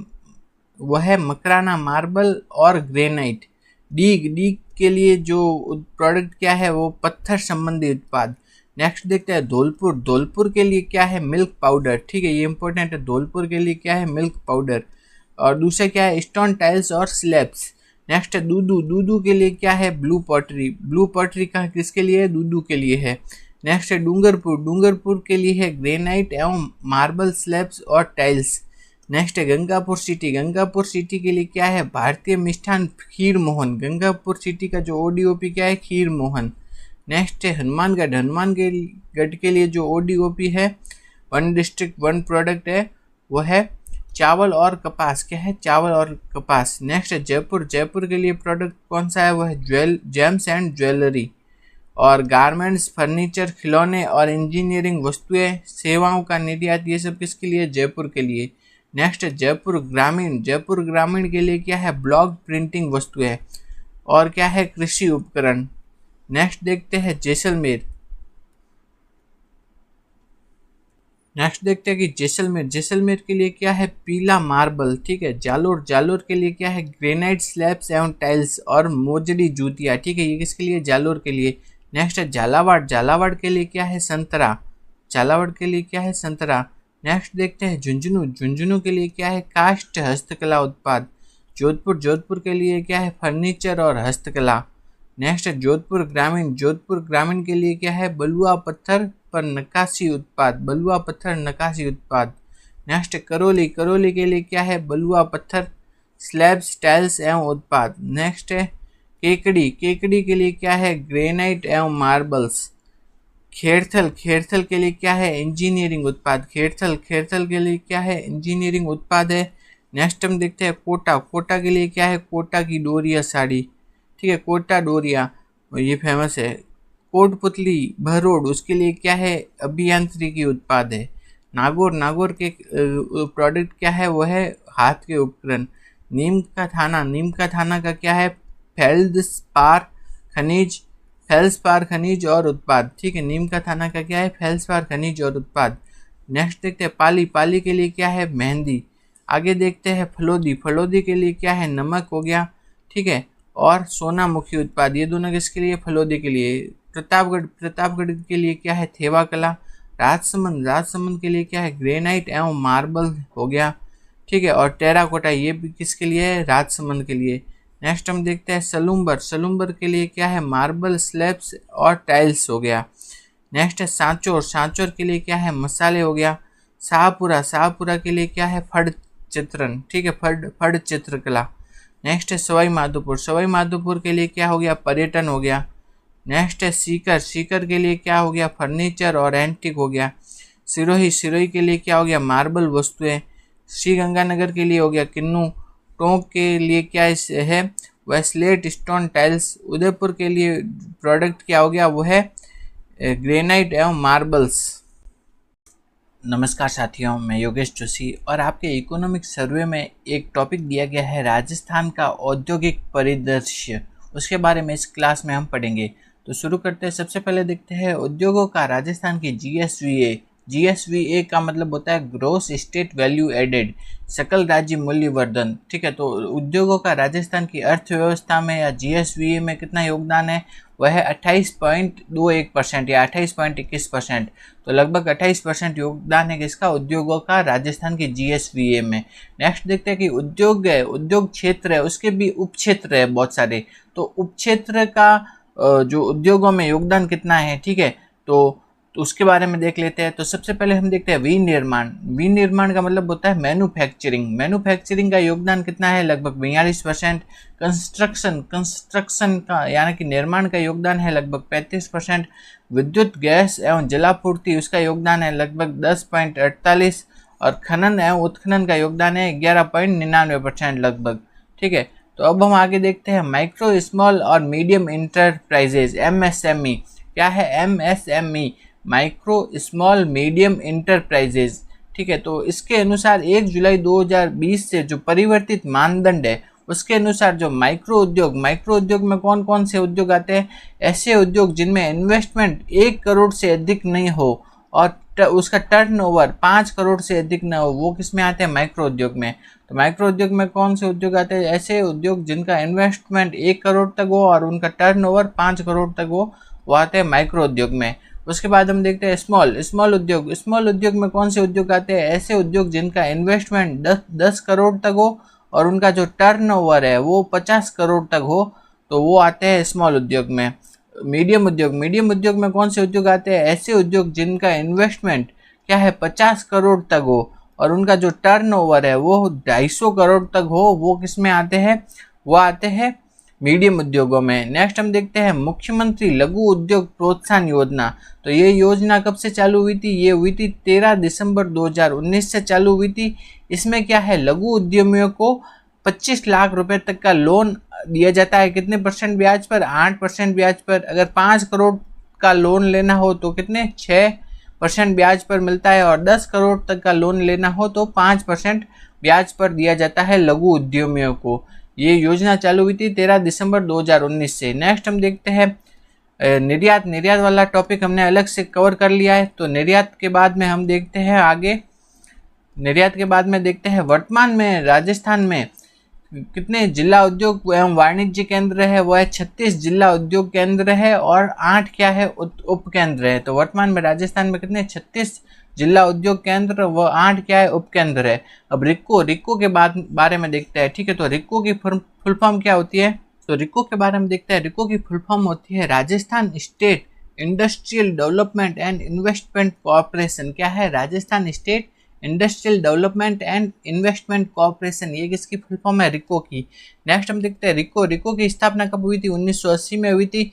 वह है मकराना, मार्बल और ग्रेनाइट। डीग के लिए जो प्रोडक्ट क्या है? वो पत्थर संबंधी उत्पाद। नेक्स्ट देखते हैं धौलपुर के लिए क्या है? Milk powder. ठीक है, ये इंपॉर्टेंट है। धौलपुर के लिए क्या है? Milk powder. और दूसरा क्या है? स्टोन टाइल्स और स्लैब्स। नेक्स्ट है दूदू के लिए क्या है? ब्लू पॉटरी का किसके लिए? दूदू के लिए है। नेक्स्ट है डूंगरपुर के लिए है ग्रेनाइट एवं मार्बल स्लैब्स और टाइल्स। नेक्स्ट है गंगापुर सिटी के लिए क्या है? भारतीय मिष्ठान खीर मोहन। गंगापुर सिटी का जो ओडीओपी क्या है? खीर मोहन। नेक्स्ट है हनुमानगढ़ के लिए जो ओडीओपी है वन डिस्ट्रिक्ट वन प्रोडक्ट है वो है चावल और कपास। क्या है? चावल और कपास। नेक्स्ट है जयपुर के लिए प्रोडक्ट कौन सा है? वो है जेम्स एंड ज्वेलरी और गारमेंट्स, फर्नीचर, खिलौने और इंजीनियरिंग वस्तुएं, सेवाओं का निर्यात, ये सब किसके लिए? जयपुर के लिए। नेक्स्ट है जयपुर ग्रामीण के लिए क्या है? ब्लॉक प्रिंटिंग वस्तुएं और क्या है? कृषि उपकरण। नेक्स्ट देखते हैं जैसलमेर। जैसलमेर के लिए क्या है? पीला मार्बल। ठीक है। जालोर के लिए क्या है? ग्रेनाइट स्लैब्स एवं टाइल्स और मोजड़ी जूतियाँ। ठीक है, ये किसके लिए? जालोर के लिए। नेक्स्ट है झालावाड़ के लिए क्या है? संतरा। नेक्स्ट देखते हैं झुंझुनू के लिए क्या है? काष्ठ हस्तकला उत्पाद। जोधपुर के लिए क्या है? फर्नीचर और हस्तकला। नेक्स्ट है जोधपुर ग्रामीण के लिए क्या है? बलुआ पत्थर नक्काशी उत्पाद। नेक्स्ट है करौली के लिए क्या है? बलुआ पत्थर, स्लैब्स, टाइल्स एवं उत्पाद। नेक्स्ट है केकड़ी के लिए क्या है? ग्रेनाइट एवं मार्बल्स। खेड़थल के लिए क्या है? इंजीनियरिंग उत्पाद। खेड़थल के लिए क्या है? इंजीनियरिंग उत्पाद है। नेक्स्ट हम देखते हैं कोटा के लिए क्या है? कोटा की डोरिया साड़ी। ठीक है, कोटा डोरिया ये फेमस है। कोटपुतली भरोड उसके लिए क्या है? अभियांत्रिकी उत्पाद है। नागौर के प्रोडक्ट क्या है? वो है हाथ के उपकरण। नीम का थाना का क्या है? फेल्सपार खनिज और उत्पाद। ठीक है, नीम का थाना का क्या है? फेल्सपार खनिज और उत्पाद। नेक्स्ट देखते हैं पाली के लिए क्या है? मेहंदी। आगे देखते हैं फलोदी के लिए क्या है? नमक हो गया। ठीक है, और सोनामुखी उत्पाद, ये दोनों किसके लिए? फलोदी के लिए। प्रतापगढ़ के लिए क्या है? थेवा कला। राजसमंद के लिए क्या है? ग्रेनाइट एवं मार्बल हो गया। ठीक है, और टेराकोटा ये भी किसके लिए है? राजसमंद के लिए। नेक्स्ट हम देखते हैं सलूम्बर के लिए क्या है? मार्बल स्लैब्स और टाइल्स हो गया। नेक्स्ट है सांचौर के लिए क्या है? मसाले हो गया। शाहपुरा के लिए क्या है? फड़ चित्रण। ठीक है, फड़ चित्रकला। नेक्स्ट है सवाई माधोपुर के लिए क्या हो गया? पर्यटन हो गया। नेक्स्ट है सीकर, सीकर के लिए क्या हो गया, फर्नीचर और एंटीक हो गया। सिरोही, सिरोही के लिए क्या हो गया, मार्बल वस्तुएं। श्री गंगानगर के लिए हो गया किन्नू। टोंक के लिए क्या है, वह स्लेट स्टोन टाइल्स। उदयपुर के लिए प्रोडक्ट क्या हो गया, वो है ग्रेनाइट एवं मार्बल्स। नमस्कार साथियों, मैं योगेश जोशी और आपके इकोनॉमिक सर्वे में एक टॉपिक दिया गया है राजस्थान का औद्योगिक परिदृश्य, उसके बारे में इस क्लास में हम पढ़ेंगे। तो शुरू करते हैं। सबसे पहले देखते हैं उद्योगों का राजस्थान की GSVA। GSVA का मतलब होता है ग्रोस स्टेट वैल्यू एडेड, सकल राज्य मूल्य वर्धन। ठीक है, तो उद्योगों का राजस्थान की अर्थव्यवस्था में या GSVA में कितना योगदान है, वह है 28.21% या 28.21%। तो लगभग 28% योगदान है किसका, उद्योगों का राजस्थान की GSVA में। नेक्स्ट देखते हैं कि उद्योग है, उद्योग क्षेत्र है, उसके भी उप क्षेत्र है बहुत सारे। तो उप क्षेत्र का जो उद्योगों में योगदान कितना है, ठीक है, तो उसके बारे में देख लेते हैं। तो सबसे पहले हम देखते हैं विनिर्माण। विनिर्माण का मतलब होता है मैन्युफैक्चरिंग। मैन्युफैक्चरिंग का योगदान कितना है, लगभग 42%। कंस्ट्रक्शन, कंस्ट्रक्शन का यानी कि निर्माण का योगदान है लगभग 35%। विद्युत, गैस एवं जलापूर्ति, उसका योगदान है लगभग 10.48। और खनन एवं उत्खनन का योगदान है 11.99% लगभग। ठीक है, तो अब हम आगे देखते हैं माइक्रो, स्मॉल और मीडियम इंटरप्राइजेज, MSME। क्या है MSME, micro small medium enterprises. ठीक है, तो इसके अनुसार 1 जुलाई 2020 से जो परिवर्तित मानदंड है उसके अनुसार जो माइक्रो उद्योग में कौन कौन से उद्योग आते हैं, ऐसे उद्योग जिनमें इन्वेस्टमेंट 1 करोड़ से अधिक नहीं हो और उसका टर्नओवर 5 करोड़ से अधिक न हो, वो किस में आते हैं, माइक्रो उद्योग में। तो माइक्रो उद्योग में कौन से उद्योग आते हैं, ऐसे उद्योग जिनका इन्वेस्टमेंट 1 करोड़ तक हो और उनका टर्नओवर 5 करोड़ तक हो, वो आते हैं माइक्रो उद्योग में। उसके बाद हम देखते हैं स्मॉल उद्योग। स्मॉल उद्योग में कौन से उद्योग आते हैं, ऐसे उद्योग जिनका इन्वेस्टमेंट 10 करोड़ तक हो और उनका जो टर्नओवर है वो 50 करोड़ तक हो, तो वो आते हैं स्मॉल उद्योग में। मीडियम उद्योग में कौन से उद्योग आते हैं, ऐसे उद्योग जिनका इन्वेस्टमेंट क्या है 50 करोड़ तक हो और उनका जो टर्नओवर है वो 250 करोड़ तक हो, वो किस में आते हैं, वो आते हैं मीडियम उद्योगों में। नेक्स्ट हम देखते हैं मुख्यमंत्री लघु उद्योग प्रोत्साहन योजना। तो ये योजना कब से चालू हुई थी, ये हुई थी 13 दिसंबर 2019 से चालू हुई थी। इसमें क्या है, लघु उद्यमियों को 25 लाख रुपए तक का लोन दिया जाता है। कितने परसेंट ब्याज पर, 8% ब्याज पर। अगर 5 करोड़ का लोन लेना हो तो कितने, 6% ब्याज पर मिलता है। और 10 करोड़ तक का लोन लेना हो तो 5% ब्याज पर दिया जाता है लघु उद्यमियों को। ये योजना चालू हुई थी 13 दिसंबर 2019 से। नेक्स्ट हम देखते हैं निर्यात वाला टॉपिक हमने अलग से कवर कर लिया है। तो निर्यात के बाद में हम देखते हैं आगे, निर्यात के बाद में देखते हैं वर्तमान में राजस्थान में कितने जिला उद्योग एवं वाणिज्य केंद्र है, वो है 36 जिला उद्योग केंद्र है और 8 क्या है, उप केंद्र है। तो वर्तमान में राजस्थान में कितने, 36 जिला उद्योग केंद्र व 8 क्या है, उपकेंद्र है। अब रिक्को के बारे में देखते हैं। ठीक है, तो रिक्को की फुल फॉर्म क्या होती है, तो रिक्को के बारे में देखते हैं। रिक्को की फुल फॉर्म होती है Rajasthan state industrial development and investment corporation. क्या है, Rajasthan state industrial development and investment corporation, ये किसकी फुल फॉर्म है, रिक्को की। नेक्स्ट हम देखते हैं रिक्को की स्थापना कब हुई थी, 1980 में हुई थी।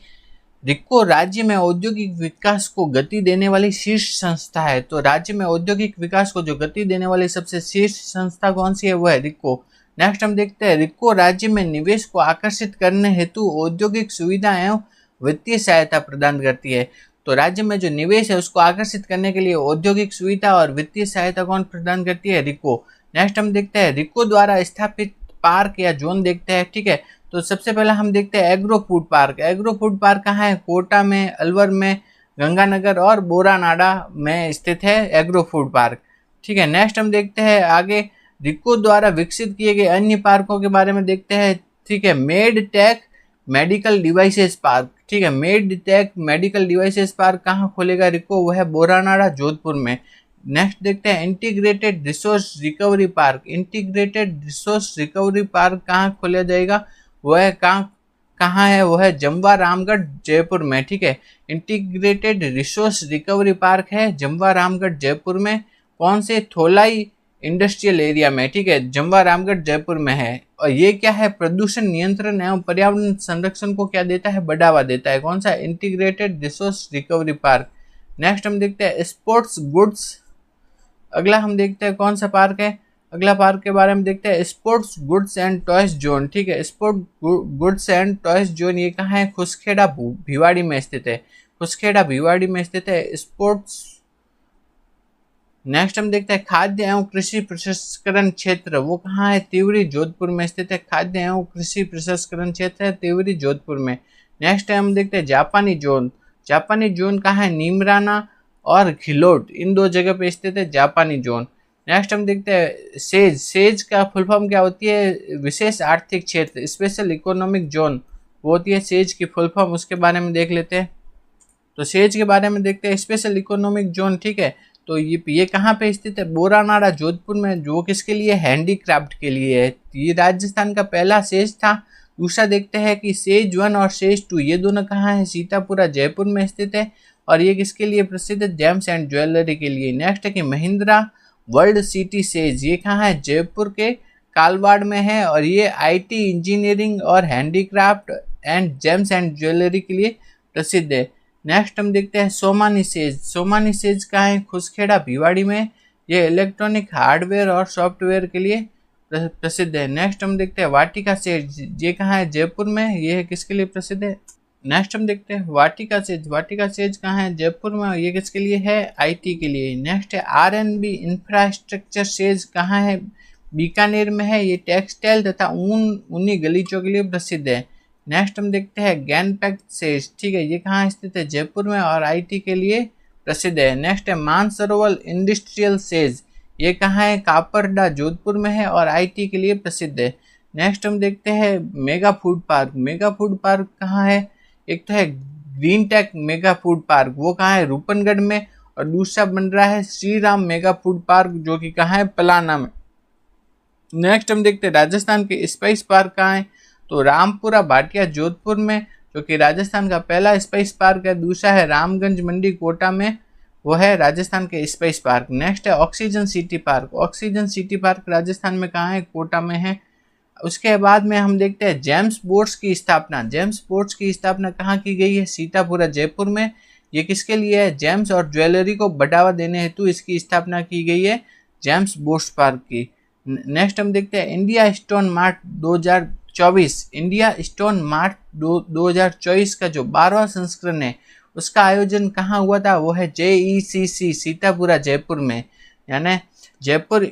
रिक्को राज्य में औद्योगिक विकास को गति देने वाली शीर्ष संस्था है। तो राज्य में औद्योगिक विकास को जो गति देने वाली सबसे शीर्ष संस्था कौन सी है, वो है रिक्को। नेक्स्ट हम देखते हैं रिक्को राज्य में निवेश को आकर्षित करने हेतु औद्योगिक सुविधा एवं वित्तीय सहायता प्रदान करती है। तो राज्य में जो निवेश है उसको आकर्षित करने के लिए औद्योगिक सुविधा और वित्तीय सहायता कौन प्रदान करती है, रिक्को। नेक्स्ट हम देखते हैं रिक्को द्वारा स्थापित पार्क या जोन देखते हैं। ठीक है, तो सबसे पहले हम देखते हैं agro food park. Agro food park कहाँ है, कोटा में, अलवर में, गंगानगर और बोरानाडा में स्थित है एग्रो फूड पार्क। ठीक है, नेक्स्ट हम देखते हैं आगे रिक्को द्वारा विकसित किए गए अन्य पार्कों के बारे में देखते हैं। ठीक है, med tech medical devices park. ठीक है, med tech medical devices park कहाँ खोलेगा रिक्को, वो है बोरानाडा जोधपुर में। नेक्स्ट देखते हैं integrated resource recovery park. Integrated resource recovery park कहाँ खोला जाएगा, वो है कहाँ है, वो है जमवा रामगढ़ जयपुर में। ठीक है, इंटीग्रेटेड रिसोर्स रिकवरी पार्क है जमवा रामगढ़ जयपुर में। कौन से, थोलाई इंडस्ट्रियल एरिया में, ठीक है, जमवा रामगढ़ जयपुर में है। और ये क्या है, प्रदूषण नियंत्रण एवं पर्यावरण संरक्षण को क्या देता है, बढ़ावा देता है। कौन सा, integrated resource recovery park. Next हम देखते हैं स्पोर्ट्स गुड्स। अगला हम देखते हैं कौन सा पार्क है, अगला पार्क के बारे में देखते हैं sports goods and toys zone, ठीक है। Sport goods and toys zone ये कहाँ है, खुसखेड़ा भिवाड़ी में स्थित है, खुसखेड़ा भिवाड़ी में स्थित है स्पोर्ट्स। नेक्स्ट हम देखते हैं खाद्य एवं कृषि प्रसंस्करण क्षेत्र, वो कहाँ है, तिवरी जोधपुर में स्थित है। खाद्य एवं कृषि प्रसंस्करण क्षेत्र है तिवरी जोधपुर में। नेक्स्ट हम देखते हैं जापानी जोन। जापानी जोन कहाँ है, नीमराना और खिलोट, इन दो जगह पे स्थित है जापानी जोन। नेक्स्ट हम देखते हैं सेज। सेज का फुल फॉर्म क्या होती है, विशेष आर्थिक क्षेत्र, स्पेशल इकोनॉमिक जोन, वो होती है सेज की फुल फॉर्म। उसके बारे में देख लेते हैं। तो सेज के बारे में देखते हैं, स्पेशल इकोनॉमिक जोन, ठीक है। तो ये कहाँ पे स्थित है, बोरानाड़ा जोधपुर में, जो किसके लिए, हैंडीक्राफ्ट के लिए है। ये राजस्थान का पहला सेज था। दूसरा देखते हैं कि सेज 1 और सेज 2 ये दोनों कहाँ है, सीतापुरा जयपुर में स्थित है। और ये किसके लिए प्रसिद्ध है, जेम्स एंड ज्वेलरी के लिए। नेक्स्ट है कि महिंद्रा वर्ल्ड सिटी सेज, ये कहाँ है, जयपुर के कालवाड़ में है। और ये आईटी, इंजीनियरिंग और handicraft and James and jewellery के लिए प्रसिद्ध है। नेक्स्ट हम देखते हैं सोमानी सेज। सोमानी सेज कहाँ है, खुसखेड़ा भिवाड़ी में। ये इलेक्ट्रॉनिक हार्डवेयर और सॉफ्टवेयर के लिए प्रसिद्ध है। नेक्स्ट हम देखते हैं वाटिका सेज, ये कहाँ है, जयपुर में। ये किसके लिए प्रसिद्ध है। नेक्स्ट हम देखते हैं वाटिका सेज। वाटिका सेज कहाँ है, जयपुर में। ये किसके लिए है, आईटी के लिए। नेक्स्ट है आरएनबी इंफ्रास्ट्रक्चर सेज, कहाँ है, बीकानेर में है। ये टेक्सटाइल तथा ऊनी गलीचों के लिए प्रसिद्ध है। नेक्स्ट हम देखते हैं गैनपैक्ट सेज, ठीक है, ये कहाँ स्थित है, जयपुर में और आईटी के लिए प्रसिद्ध है। नेक्स्ट है मानसरोवर इंडस्ट्रियल सेज, ये कहाँ है, कापरडा जोधपुर में है और आईटी के लिए प्रसिद्ध है। नेक्स्ट हम देखते हैं mega food park. Mega food park कहाँ है, एक तो है green tech mega food park, वो कहाँ है, रूपनगढ़ में। और दूसरा बन रहा है Shri Ram mega food park, जो कि कहाँ है, पलाना में। नेक्स्ट हम देखते हैं राजस्थान के स्पाइस पार्क कहाँ है, तो रामपुरा भाटिया जोधपुर में, जो कि राजस्थान का पहला स्पाइस पार्क है। दूसरा है रामगंज मंडी कोटा में, वो है राजस्थान के स्पाइस पार्क। नेक्स्ट है oxygen city park. Oxygen city park Rajasthan में कहाँ है, कोटा में है। उसके बाद में हम देखते हैं जेम्स बोर्ड्स की स्थापना। जेम्स बोर्ड्स की स्थापना कहाँ की गई है, सीतापुरा जयपुर में। ये किसके लिए है, जेम्स और ज्वेलरी को बढ़ावा देने हेतु इसकी स्थापना की गई है, जेम्स बोर्ड्स पार्क की। नेक्स्ट हम देखते हैं India stone mart 2024। India stone mart 2024 का जो 12वां संस्करण है, उसका आयोजन कहाँ हुआ था, वो है JECC सीतापुरा जयपुर में, यानी जयपुर,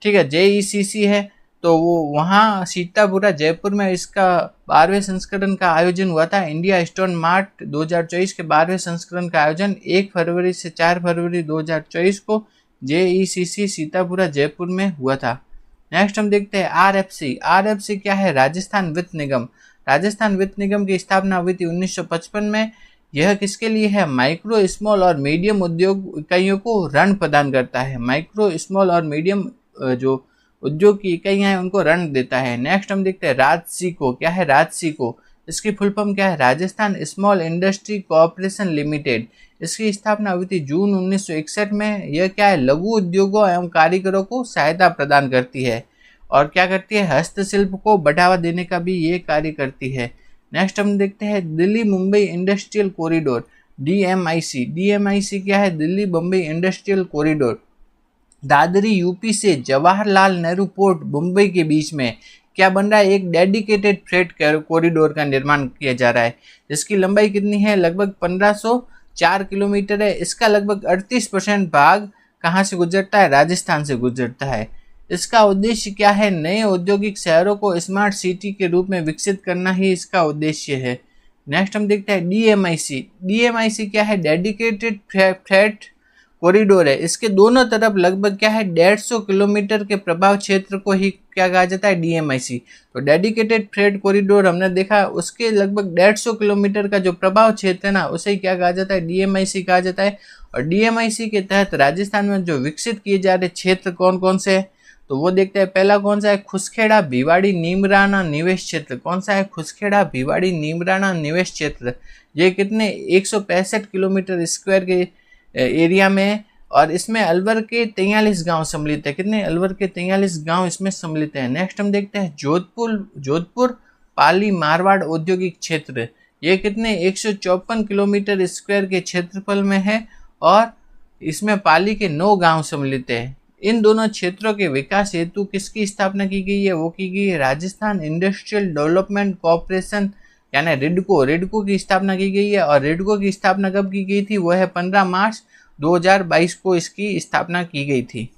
ठीक है, JECC है। तो वो वहाँ सीतापुरा जयपुर में इसका 12वें संस्करण का आयोजन हुआ था। इंडिया स्टोन मार्ट 2024 के 12वें संस्करण का आयोजन 1 फरवरी से 4 फरवरी 2024 को JECC सीतापुरा जयपुर में हुआ था। नेक्स्ट हम देखते हैं RFC। RFC क्या है, राजस्थान वित्त निगम। राजस्थान वित्त निगम की स्थापना हुई थी 1955 में। यह किसके लिए है, माइक्रो स्मॉल और मीडियम उद्योग इकाइयों को ऋण प्रदान करता है। माइक्रो स्मॉल और मीडियम जो उद्योग की इकाइयां हैं उनको ऋण देता है। नेक्स्ट हम देखते हैं राजसीको। क्या है, राजसीको, इसकी फुल फॉर्म क्या है, Rajasthan small industry cooperation limited. इसकी स्थापना हुई थी जून 1961 में। यह क्या है, लघु उद्योगों एवं कारीगरों को सहायता प्रदान करती है और क्या करती है, हस्तशिल्प को बढ़ावा देने का भी ये कार्य करती है। नेक्स्ट हम देखते हैं Delhi Mumbai industrial corridor, DMIC। DMIC क्या है, Delhi Mumbai industrial corridor. Dadri UP से जवाहरलाल नेहरू पोर्ट मुंबई के बीच में क्या बन रहा है, एक डेडिकेटेड फ्रेट कॉरिडोर का निर्माण किया जा रहा है, जिसकी लंबाई कितनी है, लगभग 1504 किलोमीटर है। इसका लगभग 38% भाग कहाँ से गुजरता है, राजस्थान से गुजरता है। इसका उद्देश्य क्या है, नए औद्योगिक शहरों को स्मार्ट सिटी के रूप में विकसित करना ही इसका उद्देश्य है। नेक्स्ट हम देखते हैं DMIC। DMIC क्या है, डेडिकेटेड फ्रेट कॉरिडोर है। इसके दोनों तरफ लगभग क्या है, 150 किलोमीटर के प्रभाव क्षेत्र को ही क्या कहा जाता है, DMIC। तो डेडिकेटेड फ्रेट कॉरिडोर हमने देखा, उसके लगभग 150 किलोमीटर का जो प्रभाव क्षेत्र है ना, उसे क्या कहा जाता है, DMIC कहा जाता है। और DMIC के तहत राजस्थान में जो विकसित किए जा रहे क्षेत्र कौन कौन से है, तो वो देखते हैं। पहला कौन सा है, खुसखेड़ा भिवाड़ी नीमराना निवेश क्षेत्र। कौन सा है, खुसखेड़ा भिवाड़ी नीमराना निवेश क्षेत्र। ये कितने, 165 किलोमीटर स्क्वायर के एरिया में, और इसमें अलवर के 43 गांव सम्मिलित है। कितने? अलवर के 43 गांव इसमें सम्मिलित हैं। नेक्स्ट हम देखते हैं जोधपुर पाली मारवाड़ औद्योगिक क्षेत्र। ये कितने? 154 किलोमीटर स्क्वायर के क्षेत्रफल में है और इसमें पाली के 9 गांव सम्मिलित है। इन दोनों क्षेत्रों के विकास हेतु किसकी स्थापना की गई है? वो की गई है राजस्थान इंडस्ट्रियल डेवलपमेंट कॉर्पोरेशन यानी रिडको की स्थापना की गई है। और रिडको की स्थापना कब की गई थी? वो है 15 मार्च 2022 को इसकी स्थापना की गई थी।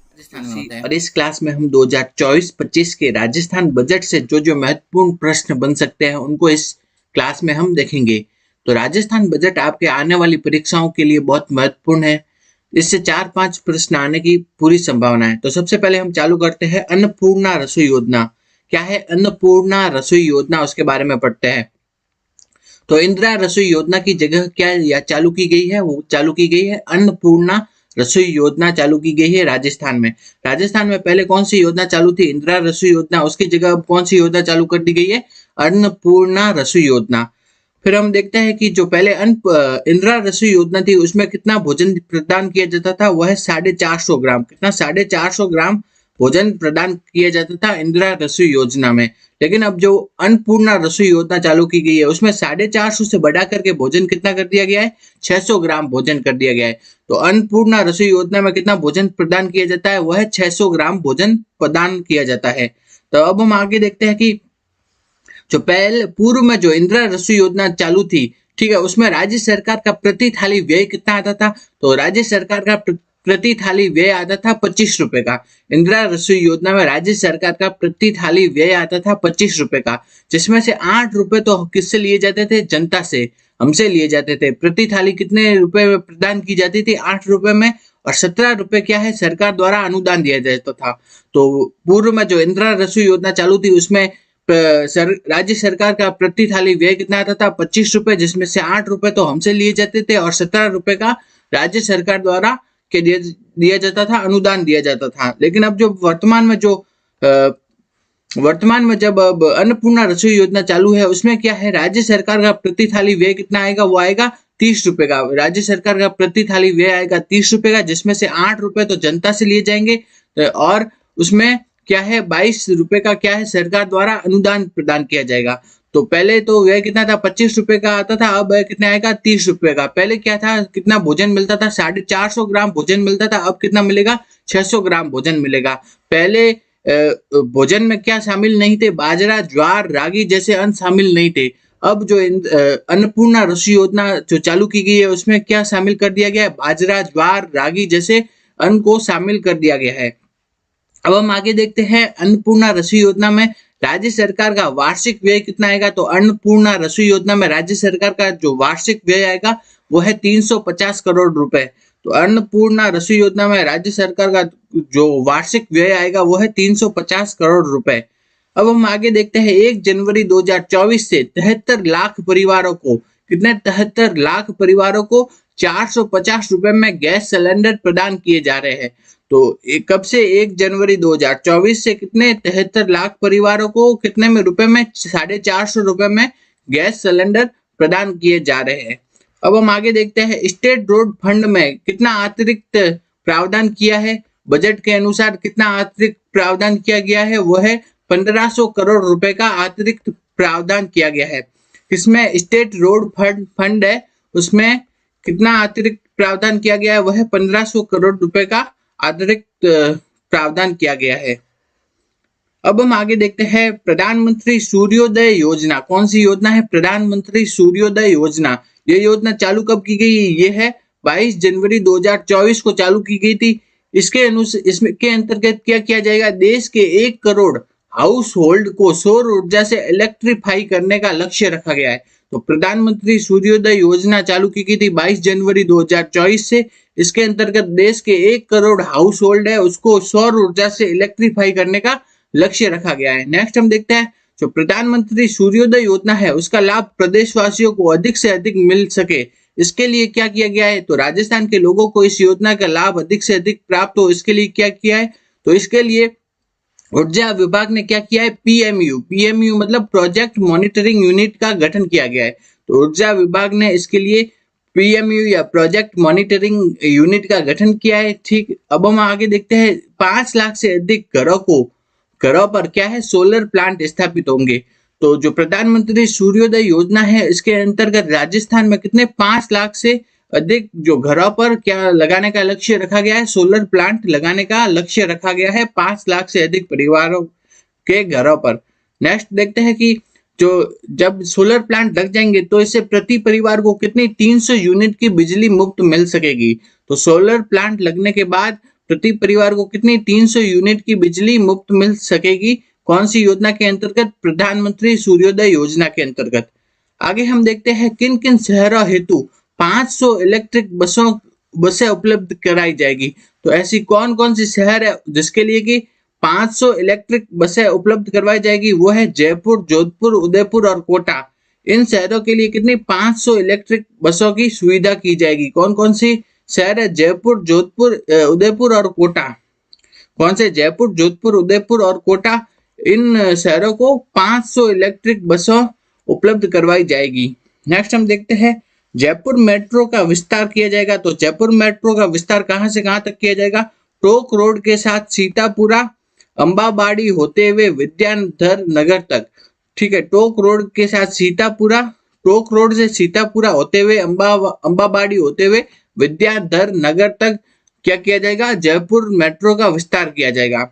और इस क्लास में हम 2024-25 के राजस्थान बजट से जो महत्वपूर्ण प्रश्न बन सकते हैं उनको इस क्लास में हम देखेंगे। तो राजस्थान बजट आपके आने वाली परीक्षाओं के लिए बहुत महत्वपूर्ण है। इससे 4-5 प्रश्न आने की पूरी संभावना है। तो सबसे पहले हम चालू करते हैं अन्नपूर्णा रसोई योजना। क्या है अन्नपूर्णा रसोई योजना? उसके बारे में पढ़ते हैं। तो इंदिरा रसोई योजना की जगह क्या चालू की गई है? वो चालू की गई है अन्नपूर्णा रसोई योजना चालू की गई है राजस्थान में। राजस्थान में पहले कौन सी योजना चालू थी? इंदिरा रसोई योजना। उसकी जगह अब कौन सी योजना चालू कर दी गई है? अन्नपूर्णा रसोई योजना। फिर हम देखते हैं कि जो पहले इंदिरा रसोई योजना थी उसमें कितना भोजन प्रदान किया जाता था? वह है 450 ग्राम। कितना? 450 ग्राम भोजन प्रदान किया जाता था इंदिरा रसोई योजना में। लेकिन अब जो अन्नपूर्णा रसोई योजना चालू की गई है उसमें 450 से बढ़ा करके भोजन कितना कर दिया गया है? 600 ग्राम भोजन कर दिया गया है। तो अन्नपूर्णा रसोई योजना में कितना भोजन प्रदान किया जाता है? वह 600 ग्राम भोजन प्रदान किया जाता है। तो अब हम आगे देखते हैं कि जो पहले पूर्व में जो इंदिरा रसोई योजना चालू थी, ठीक है, उसमें राज्य सरकार का प्रति थाली व्यय कितना आता था? तो राज्य सरकार का प्रति थाली व्यय आता था 25 रुपए का। इंदिरा रसोई योजना में राज्य सरकार का प्रति थाली व्यय आता था 25 रुपए का, जिसमें से 8 रुपए तो किससे लिए जाते थे? जनता से, हमसे लिए जाते थे। प्रति थाली कितने रुपए में प्रदान की जाती थी? 8 रुपए में। और 17 रुपए क्या है? सरकार द्वारा अनुदान दिया जाता था। तो पूर्व में जो इंदिरा रसोई योजना चालू थी उसमें राज्य सरकार का प्रति थाली व्यय कितना आता था? 25 रुपए, जिसमें से 8 रुपए तो हमसे लिए जाते थे और 17 रुपए का राज्य सरकार द्वारा के दिया जाता था, अनुदान दिया जाता था। लेकिन अब जो वर्तमान में जब अब अन्नपूर्णा रसोई योजना चालू है उसमें क्या है? राज्य सरकार का प्रति थाली व्यय कितना आएगा? वो आएगा 30 रुपए का। राज्य सरकार का प्रति थाली व्यय आएगा 30 रुपए का, जिसमें से 8 रुपए तो जनता से लिए जाएंगे और उसमें क्या है? 22 रुपए का क्या है? सरकार द्वारा अनुदान प्रदान किया जाएगा। तो पहले तो व्यय कितना था? 25 रुपए का आता था, अब कितना आएगा? 30 रुपए का। पहले क्या था? कितना भोजन मिलता था? 450 ग्राम भोजन मिलता था, अब कितना मिलेगा? 600 ग्राम भोजन मिलेगा। पहले भोजन में क्या शामिल नहीं थे? बाजरा, ज्वार, रागी जैसे अन्न शामिल नहीं थे। अब जो अन्नपूर्णा रसोई योजना जो चालू की गई है उसमें क्या शामिल कर दिया गया है? बाजरा, ज्वार, रागी जैसे अन्न को शामिल कर दिया गया है। अब हम आगे देखते हैं अन्नपूर्णा रसोई योजना में राज्य सरकार का वार्षिक व्यय कितना आएगा? तो अन्नपूर्णा रसोई योजना में राज्य सरकार का जो वार्षिक व्यय आएगा वो है 350 करोड़ रुपए। तो अन्नपूर्णा रसोई योजना में राज्य सरकार का जो वार्षिक व्यय आएगा वो है 350 करोड़ रुपए। अब हम आगे देखते हैं 1 जनवरी 2024 से 73 लाख परिवारों को, कितने? 73 लाख परिवारों को 450 रुपए में गैस सिलेंडर प्रदान किए जा रहे हैं। तो कब से? 1 जनवरी 2024 से कितने? 73 लाख परिवारों को कितने में रुपए में? 450 रुपए में गैस सिलेंडर प्रदान किए जा रहे हैं। अब हम आगे देखते हैं स्टेट रोड फंड में कितना अतिरिक्त प्रावधान किया है? बजट के अनुसार कितना अतिरिक्त प्रावधान किया गया है? वो है 1500 करोड़ रुपए का अतिरिक्त प्रावधान किया गया है। इसमें स्टेट रोड फंड है उसमें कितना अतिरिक्त प्रावधान किया गया है? वह है 1500 करोड़ रुपए का अतिरिक्त प्रावधान किया गया है। अब हम आगे देखते हैं प्रधानमंत्री सूर्योदय योजना। कौन सी योजना है? प्रधानमंत्री सूर्योदय योजना। ये योजना चालू कब की गई? ये है 22 जनवरी 2024 को चालू की गई थी। इसमें के अंतर्गत क्या किया जाएगा? देश के 1 करोड़ हाउस होल्ड को सौर ऊर्जा से इलेक्ट्रीफाई करने का लक्ष्य रखा गया है। तो प्रधानमंत्री सूर्योदय योजना चालू की गई थी 22 जनवरी 2024 से। इसके अंतर्गत देश के 1 करोड़ हाउस होल्ड है उसको सौर ऊर्जा से इलेक्ट्रीफाई करने का लक्ष्य रखा गया है। नेक्स्ट हम देखते हैं जो प्रधानमंत्री सूर्योदय योजना है उसका लाभ प्रदेशवासियों को अधिक से अधिक मिल सके, इसके लिए क्या किया गया है? तो राजस्थान के लोगों को इस योजना का लाभ अधिक से अधिक प्राप्त हो, इसके लिए क्या किया है? तो इसके लिए ऊर्जा विभाग ने क्या किया है? पीएमयू मतलब प्रोजेक्ट मॉनिटरिंग यूनिट का गठन किया गया है। तो ऊर्जा विभाग ने इसके लिए पीएमयू या प्रोजेक्ट मॉनिटरिंग यूनिट का गठन किया है। ठीक, अब हम आगे देखते हैं 5 लाख से अधिक घरों पर क्या है सोलर प्लांट स्थापित होंगे। तो जो प्रधानमंत्री सूर्योदय योजना है इसके अंतर्गत राजस्थान में कितने 5 लाख से अधिक जो घरों पर क्या लगाने का लक्ष्य रखा गया है, सोलर प्लांट लगाने का लक्ष्य रखा गया है 5 लाख से अधिक परिवारों के घरों पर। नेक्स्ट देखते हैं कि जो जब सोलर प्लांट लग जाएंगे तो इससे प्रति परिवार को कितनी 300 यूनिट की बिजली मुफ्त मिल सकेगी। तो सोलर प्लांट लगने के बाद प्रति परिवार को कितनी 300 यूनिट की बिजली मुफ्त मिल सकेगी। कौन सी योजना के अंतर्गत? प्रधानमंत्री सूर्योदय योजना के अंतर्गत। आगे हम देखते हैं किन किन शहरों हेतु 500 इलेक्ट्रिक बसें उपलब्ध कराई जाएगी। तो ऐसी कौन कौन सी शहर है जिसके लिए कि 500 इलेक्ट्रिक बसें उपलब्ध करवाई जाएगी? वो है जयपुर, जोधपुर, उदयपुर और कोटा। इन शहरों के लिए कितनी 500 इलेक्ट्रिक बसों की सुविधा की जाएगी। कौन कौन सी शहर है? जयपुर, जोधपुर, उदयपुर और कोटा। कौन से? जयपुर, जोधपुर, उदयपुर और कोटा। इन शहरों को 500 इलेक्ट्रिक बसों उपलब्ध करवाई जाएगी। नेक्स्ट हम देखते हैं जयपुर मेट्रो का विस्तार किया जाएगा। तो जयपुर मेट्रो का विस्तार कहां से कहां तक किया जाएगा? टोक रोड के साथ सीतापुरा, अंबाबाड़ी होते हुए विद्याधर नगर तक। ठीक है, टोक रोड के साथ सीतापुरा, टोक रोड से सीतापुरा होते हुए अंबाबाड़ी होते हुए विद्याधर नगर तक क्या किया जाएगा? जयपुर मेट्रो का विस्तार किया जाएगा।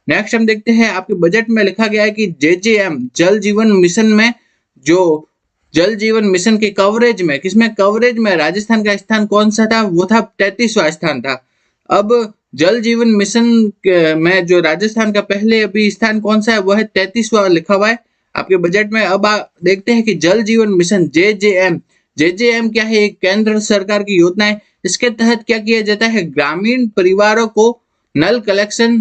नेक्स्ट हम देखते हैं आपके बजट में लिखा गया है कि जेजेएम जल जीवन मिशन में जो जल जीवन मिशन के कवरेज में किसमें कवरेज में राजस्थान का स्थान कौन सा था? वो था 33वां स्थान था। अब जल जीवन मिशन में जो राजस्थान का पहले अभी स्थान कौन सा है? वो है 33वां लिखा हुआ है आपके बजट में। अब देखते हैं कि जल जीवन मिशन जेजेएम क्या है? एक केंद्र सरकार की योजना है। इसके तहत क्या किया जाता है? ग्रामीण परिवारों को नल कनेक्शन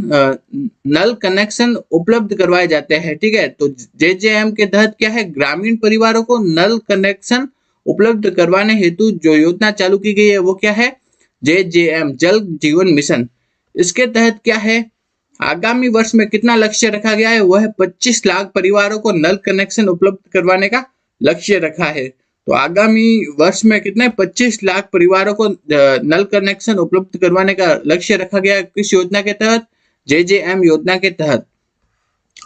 उपलब्ध करवाए जाते हैं। ठीक है, तो जेजेएम के तहत क्या है? ग्रामीण परिवारों को नल कनेक्शन उपलब्ध करवाने हेतु जो योजना चालू की गई है वो क्या है? जेजेएम जल जीवन मिशन। इसके तहत क्या है? आगामी वर्ष में कितना लक्ष्य रखा गया है? वह है 25 लाख परिवारों को नल कनेक्शन उपलब्ध करवाने का लक्ष्य रखा है। तो आगामी वर्ष में कितने 25 लाख परिवारों को नल कनेक्शन उपलब्ध करवाने का लक्ष्य रखा गया है। किस योजना के तहत? जेजेएम योजना के तहत।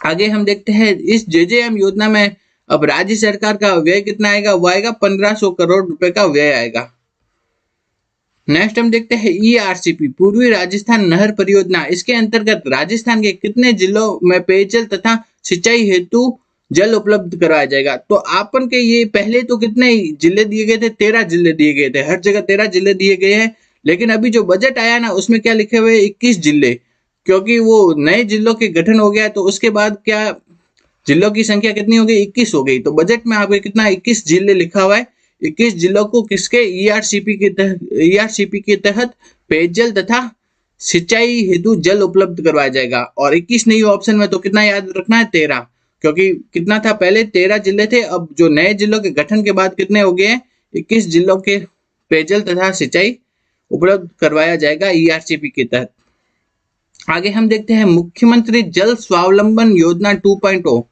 आगे हम देखते हैं इस जेजेएम योजना में अब राज्य सरकार का व्यय कितना आएगा? वो आएगा 1500 करोड़ रुपए का व्यय आएगा। नेक्स्ट हम देखते हैं ईआरसीपी पूर्वी राजस्थान नहर परियोजना। इसके अंतर्गत राजस्थान के कितने जिलों में पेयजल तथा सिंचाई हेतु जल उपलब्ध कराया जाएगा? तो आपन के ये पहले तो कितने जिले दिए गए थे? 13 जिले दिए गए थे, हर जगह 13 जिले दिए गए हैं। लेकिन अभी जो बजट आया ना उसमें क्या लिखे हुए 21 जिले, क्योंकि वो नए जिलों के गठन हो गया तो उसके बाद क्या जिलों की संख्या कितनी हो गई? 21 हो गई। तो बजट में आपको कितना 21 जिले लिखा हुआ है। 21 जिलों को किसके? ईआरसीपी के तहत पेयजल तथा सिंचाई हेतु जल उपलब्ध करवाया जाएगा। और 21 नहीं ऑप्शन में तो कितना याद रखना है? 13, क्योंकि कितना था पहले 13 जिले थे। अब जो नए जिलों के गठन के बाद कितने हो गए हैं? 21 जिलों के पेयजल तथा सिंचाई उपलब्ध करवाया जाएगा ईआरसीपी के तहत। आगे हम देखते हैं मुख्यमंत्री जल स्वावलंबन योजना 2.0।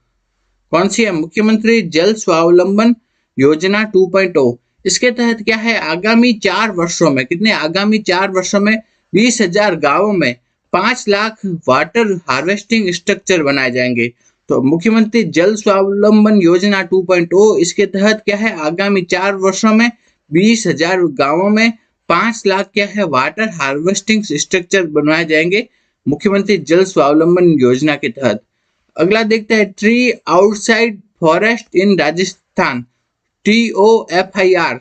कौन सी है? मुख्यमंत्री जल स्वावलंबन योजना 2.0। इसके तहत क्या है? आगामी 4 वर्षों में कितने? आगामी 4 वर्षों में 20,000 गांवों में 5 लाख वाटर हार्वेस्टिंग स्ट्रक्चर बनाए जाएंगे। तो मुख्यमंत्री जल स्वावलंबन योजना 2.0 इसके तहत क्या है? आगामी 4 वर्षों में 20,000 गांवों में 5 लाख क्या है? वाटर हार्वेस्टिंग स्ट्रक्चर बनाए जाएंगे मुख्यमंत्री जल स्वावलंबन योजना के तहत। अगला देखते हैं ट्री आउटसाइड फॉरेस्ट इन राजस्थान, TOFIR।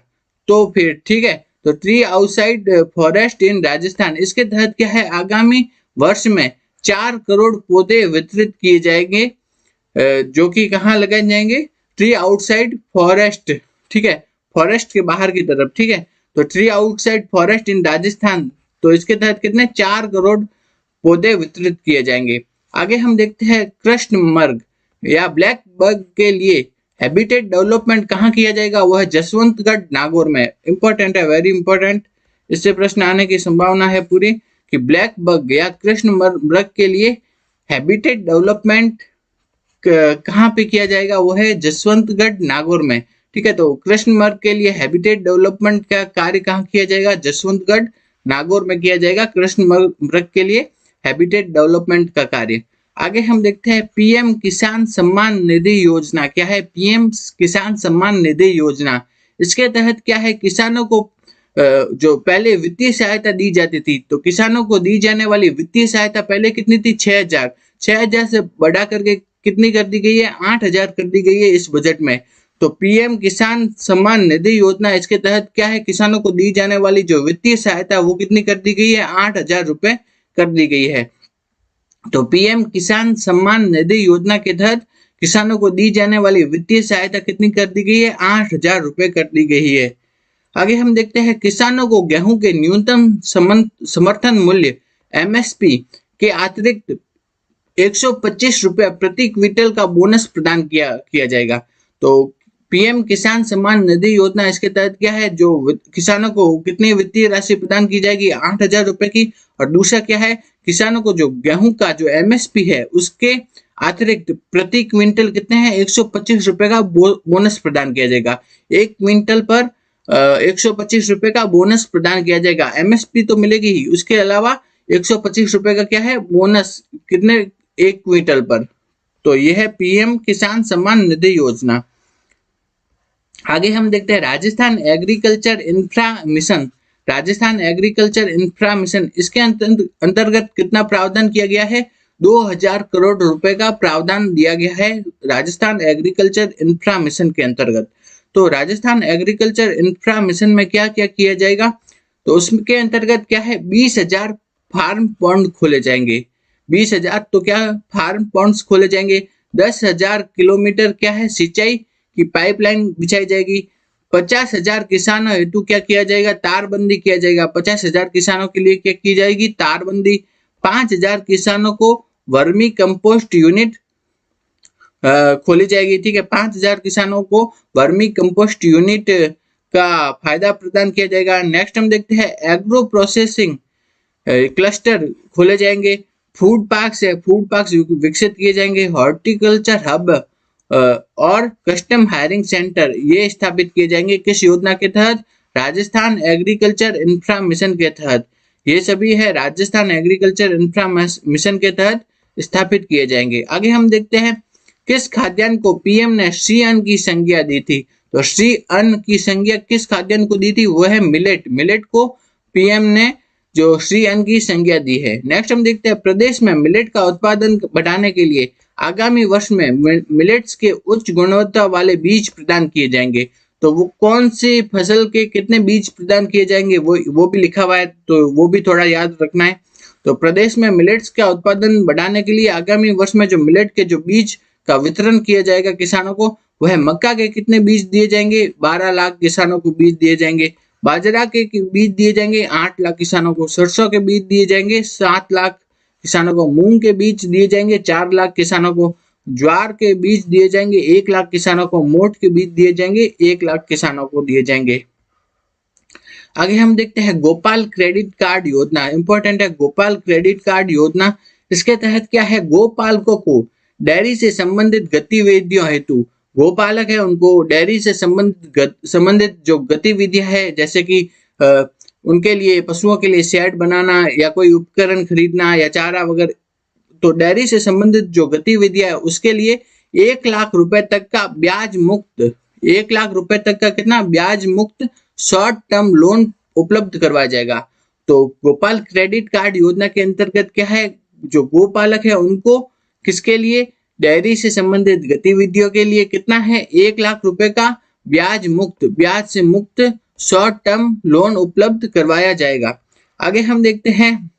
तो फिर ठीक है, तो ट्री आउटसाइड फॉरेस्ट इन राजस्थान इसके तहत क्या है? आगामी वर्ष में 4 करोड़ पौधे वितरित किए जाएंगे जो कि कहाँ लगाए जाएंगे? Tree outside forest. ठीक है, फॉरेस्ट के बाहर की तरफ। ठीक है, तो ट्री आउटसाइड फॉरेस्ट इन राजस्थान, तो इसके तहत कितने 4 करोड़ पौधे वितरित किए जाएंगे। आगे हम देखते हैं कृष्ण मृग या ब्लैक बग के लिए हैबिटेट डेवलपमेंट कहाँ किया जाएगा? वह है जसवंतगढ़ नागौर में। इंपॉर्टेंट है, वेरी इंपॉर्टेंट। इससे प्रश्न आने की संभावना है पूरी कि ब्लैक बग या कृष्ण मृग के लिए हैबिटेट डेवलपमेंट कहाँ पे किया जाएगा? वो है जसवंतगढ़ नागौर में। ठीक है, तो कृष्ण मृग के लिए हैबिटेट डेवलपमेंट का कार्य कहाँ किया जाएगा? जसवंतगढ़ नागौर में किया जाएगा कृष्ण मृग के लिए हैबिटेट डेवलपमेंट का कार्य। आगे हम देखते हैं पीएम किसान सम्मान निधि योजना क्या है? पीएम किसान सम्मान निधि योजना, इसके तहत क्या है, किसानों को जो पहले वित्तीय सहायता दी जाती थी, तो किसानों को दी जाने वाली वित्तीय सहायता पहले कितनी थी? 6,000 से बढ़ा करके कितनी कर दी गई है? 8,000 कर दी गई है इस बजट में। तो पीएम किसान सम्मान निधि योजना, इसके तहत क्या है, किसानों को दी जाने वाली जो वित्तीय सहायता वो कितनी कर दी गई है? 8,000 रुपए कर दी गई है। तो पीएम किसान सम्मान निधि योजना के तहत किसानों को दी जाने वाली वित्तीय सहायता कितनी कर दी गई है? 8,000 रुपए कर दी गई है। आगे हम देखते हैं किसानों को गेहूं के न्यूनतम समर्थन मूल्य एमएसपी के अतिरिक्त 125 रुपए प्रति क्विंटल का बोनस प्रदान किया जाएगा। तो पीएम किसान सम्मान निधि योजना, इसके तहत क्या है, जो किसानों को कितनी वित्तीय राशि प्रदान की जाएगी? 8,000 रुपए की। और दूसरा क्या है, किसानों को जो गेहूं का जो एमएसपी है उसके अतिरिक्त प्रति क्विंटल कितने हैं? 125 रुपए का बोनस प्रदान किया जाएगा। एक क्विंटल पर 125 रुपए का बोनस प्रदान किया जाएगा। एमएसपी तो मिलेगी ही, उसके अलावा 125 रुपए का क्या है? बोनस, कितने? एक क्विंटल पर। तो यह है पीएम किसान सम्मान निधि योजना। आगे हम देखते हैं Rajasthan agriculture infra mission. Rajasthan agriculture infra mission, इसके अंतर्गत कितना प्रावधान किया गया है? 2,000 करोड़ रुपए का प्रावधान दिया गया है राजस्थान एग्रीकल्चर इंफ्रा मिशन के अंतर्गत। तो राजस्थान एग्रीकल्चर इंफ्रा मिशन में क्या क्या किया जाएगा? तो उसके अंतर्गत क्या है, 20,000 फार्म पॉन्ड खोले जाएंगे। 20,000 तो क्या फार्म पॉन्ड्स खोले जाएंगे। 10,000 किलोमीटर क्या है, सिंचाई की पाइपलाइन बिछाई जाएगी। 50,000 किसानों हेतु क्या किया जाएगा? तारबंदी किया जाएगा। 50,000 किसानों के लिए क्या की जाएगी? तारबंदी। 5,000 किसानों को वर्मी कंपोस्ट यूनिट खोली जाएगी। ठीक है, 5,000 किसानों को वर्मी कंपोस्ट यूनिट का फायदा प्रदान किया जाएगा। नेक्स्ट हम देखते हैं एग्रो प्रोसेसिंग क्लस्टर खोले जाएंगे। फूड पार्क्स है, फूड पार्क्स विकसित किए जाएंगे। हॉर्टिकल्चर हब और कस्टम हायरिंग सेंटर ये स्थापित किए जाएंगे। किस योजना के तहत? राजस्थान एग्रीकल्चर इंफ्रा मिशन के तहत। ये सभी है राजस्थान एग्रीकल्चर इंफ्रा मिशन के तहत स्थापित किए जाएंगे। आगे हम देखते हैं किस खाद्यान्न को पीएम ने श्री अन्न की संज्ञा दी थी? तो श्री अन्न की संज्ञा किस खाद्यान्न को दी थी? वह है मिलेट। मिलेट को पीएम ने जो श्री अन्न की संज्ञा दी है। नेक्स्ट हम देखते हैं प्रदेश में मिलेट का उत्पादन बढ़ाने के लिए आगामी वर्ष में मिलेट्स के उच्च गुणवत्ता वाले बीज प्रदान किए जाएंगे। तो वो कौन सी फसल के कितने बीज प्रदान किए जाएंगे वो भी लिखा हुआ है, तो वो भी थोड़ा याद रखना है। तो प्रदेश में मिलेट्स का उत्पादन बढ़ाने के लिए आगामी वर्ष में जो मिलेट के जो बीज का वितरण किया जाएगा किसानों को, वह मक्का के कितने बीज दिए जाएंगे? 12 लाख किसानों को बीज दिए जाएंगे। बाजरा के बीज दिए जाएंगे 8 लाख किसानों को। सरसों के बीज दिए जाएंगे 7 लाख किसानों को। मूंग के बीज दिए जाएंगे 4 लाख किसानों को। ज्वार के बीज दिए जाएंगे 1 लाख किसानों को। मोठ के बीज दिए जाएंगे 1 लाख किसानों को दिए जाएंगे। आगे हम देखते हैं गोपाल क्रेडिट कार्ड योजना। इंपॉर्टेंट है गोपाल क्रेडिट कार्ड योजना। इसके तहत क्या है, गोपालकों को डेयरी से संबंधित गतिविधियों हेतु, गोपालक है उनको डेयरी से संबंधित जो गतिविधियां है, जैसे कि उनके लिए पशुओं के लिए शेड बनाना या कोई उपकरण खरीदना या चारा वगैरह, तो डेयरी से संबंधित जो गतिविधियां है उसके लिए 1 लाख रुपए तक का ब्याज मुक्त, 1 लाख रुपए तक का कितना ब्याज मुक्त शॉर्ट टर्म लोन उपलब्ध करवाया जाएगा। तो गोपाल क्रेडिट कार्ड योजना के अंतर्गत क्या है, जो गोपालक है उनको किसके लिए, डेयरी से संबंधित गतिविधियों के लिए कितना है, 1 लाख रुपए का ब्याज से मुक्त शॉर्ट टर्म लोन उपलब्ध करवाया जाएगा। आगे हम देखते हैं,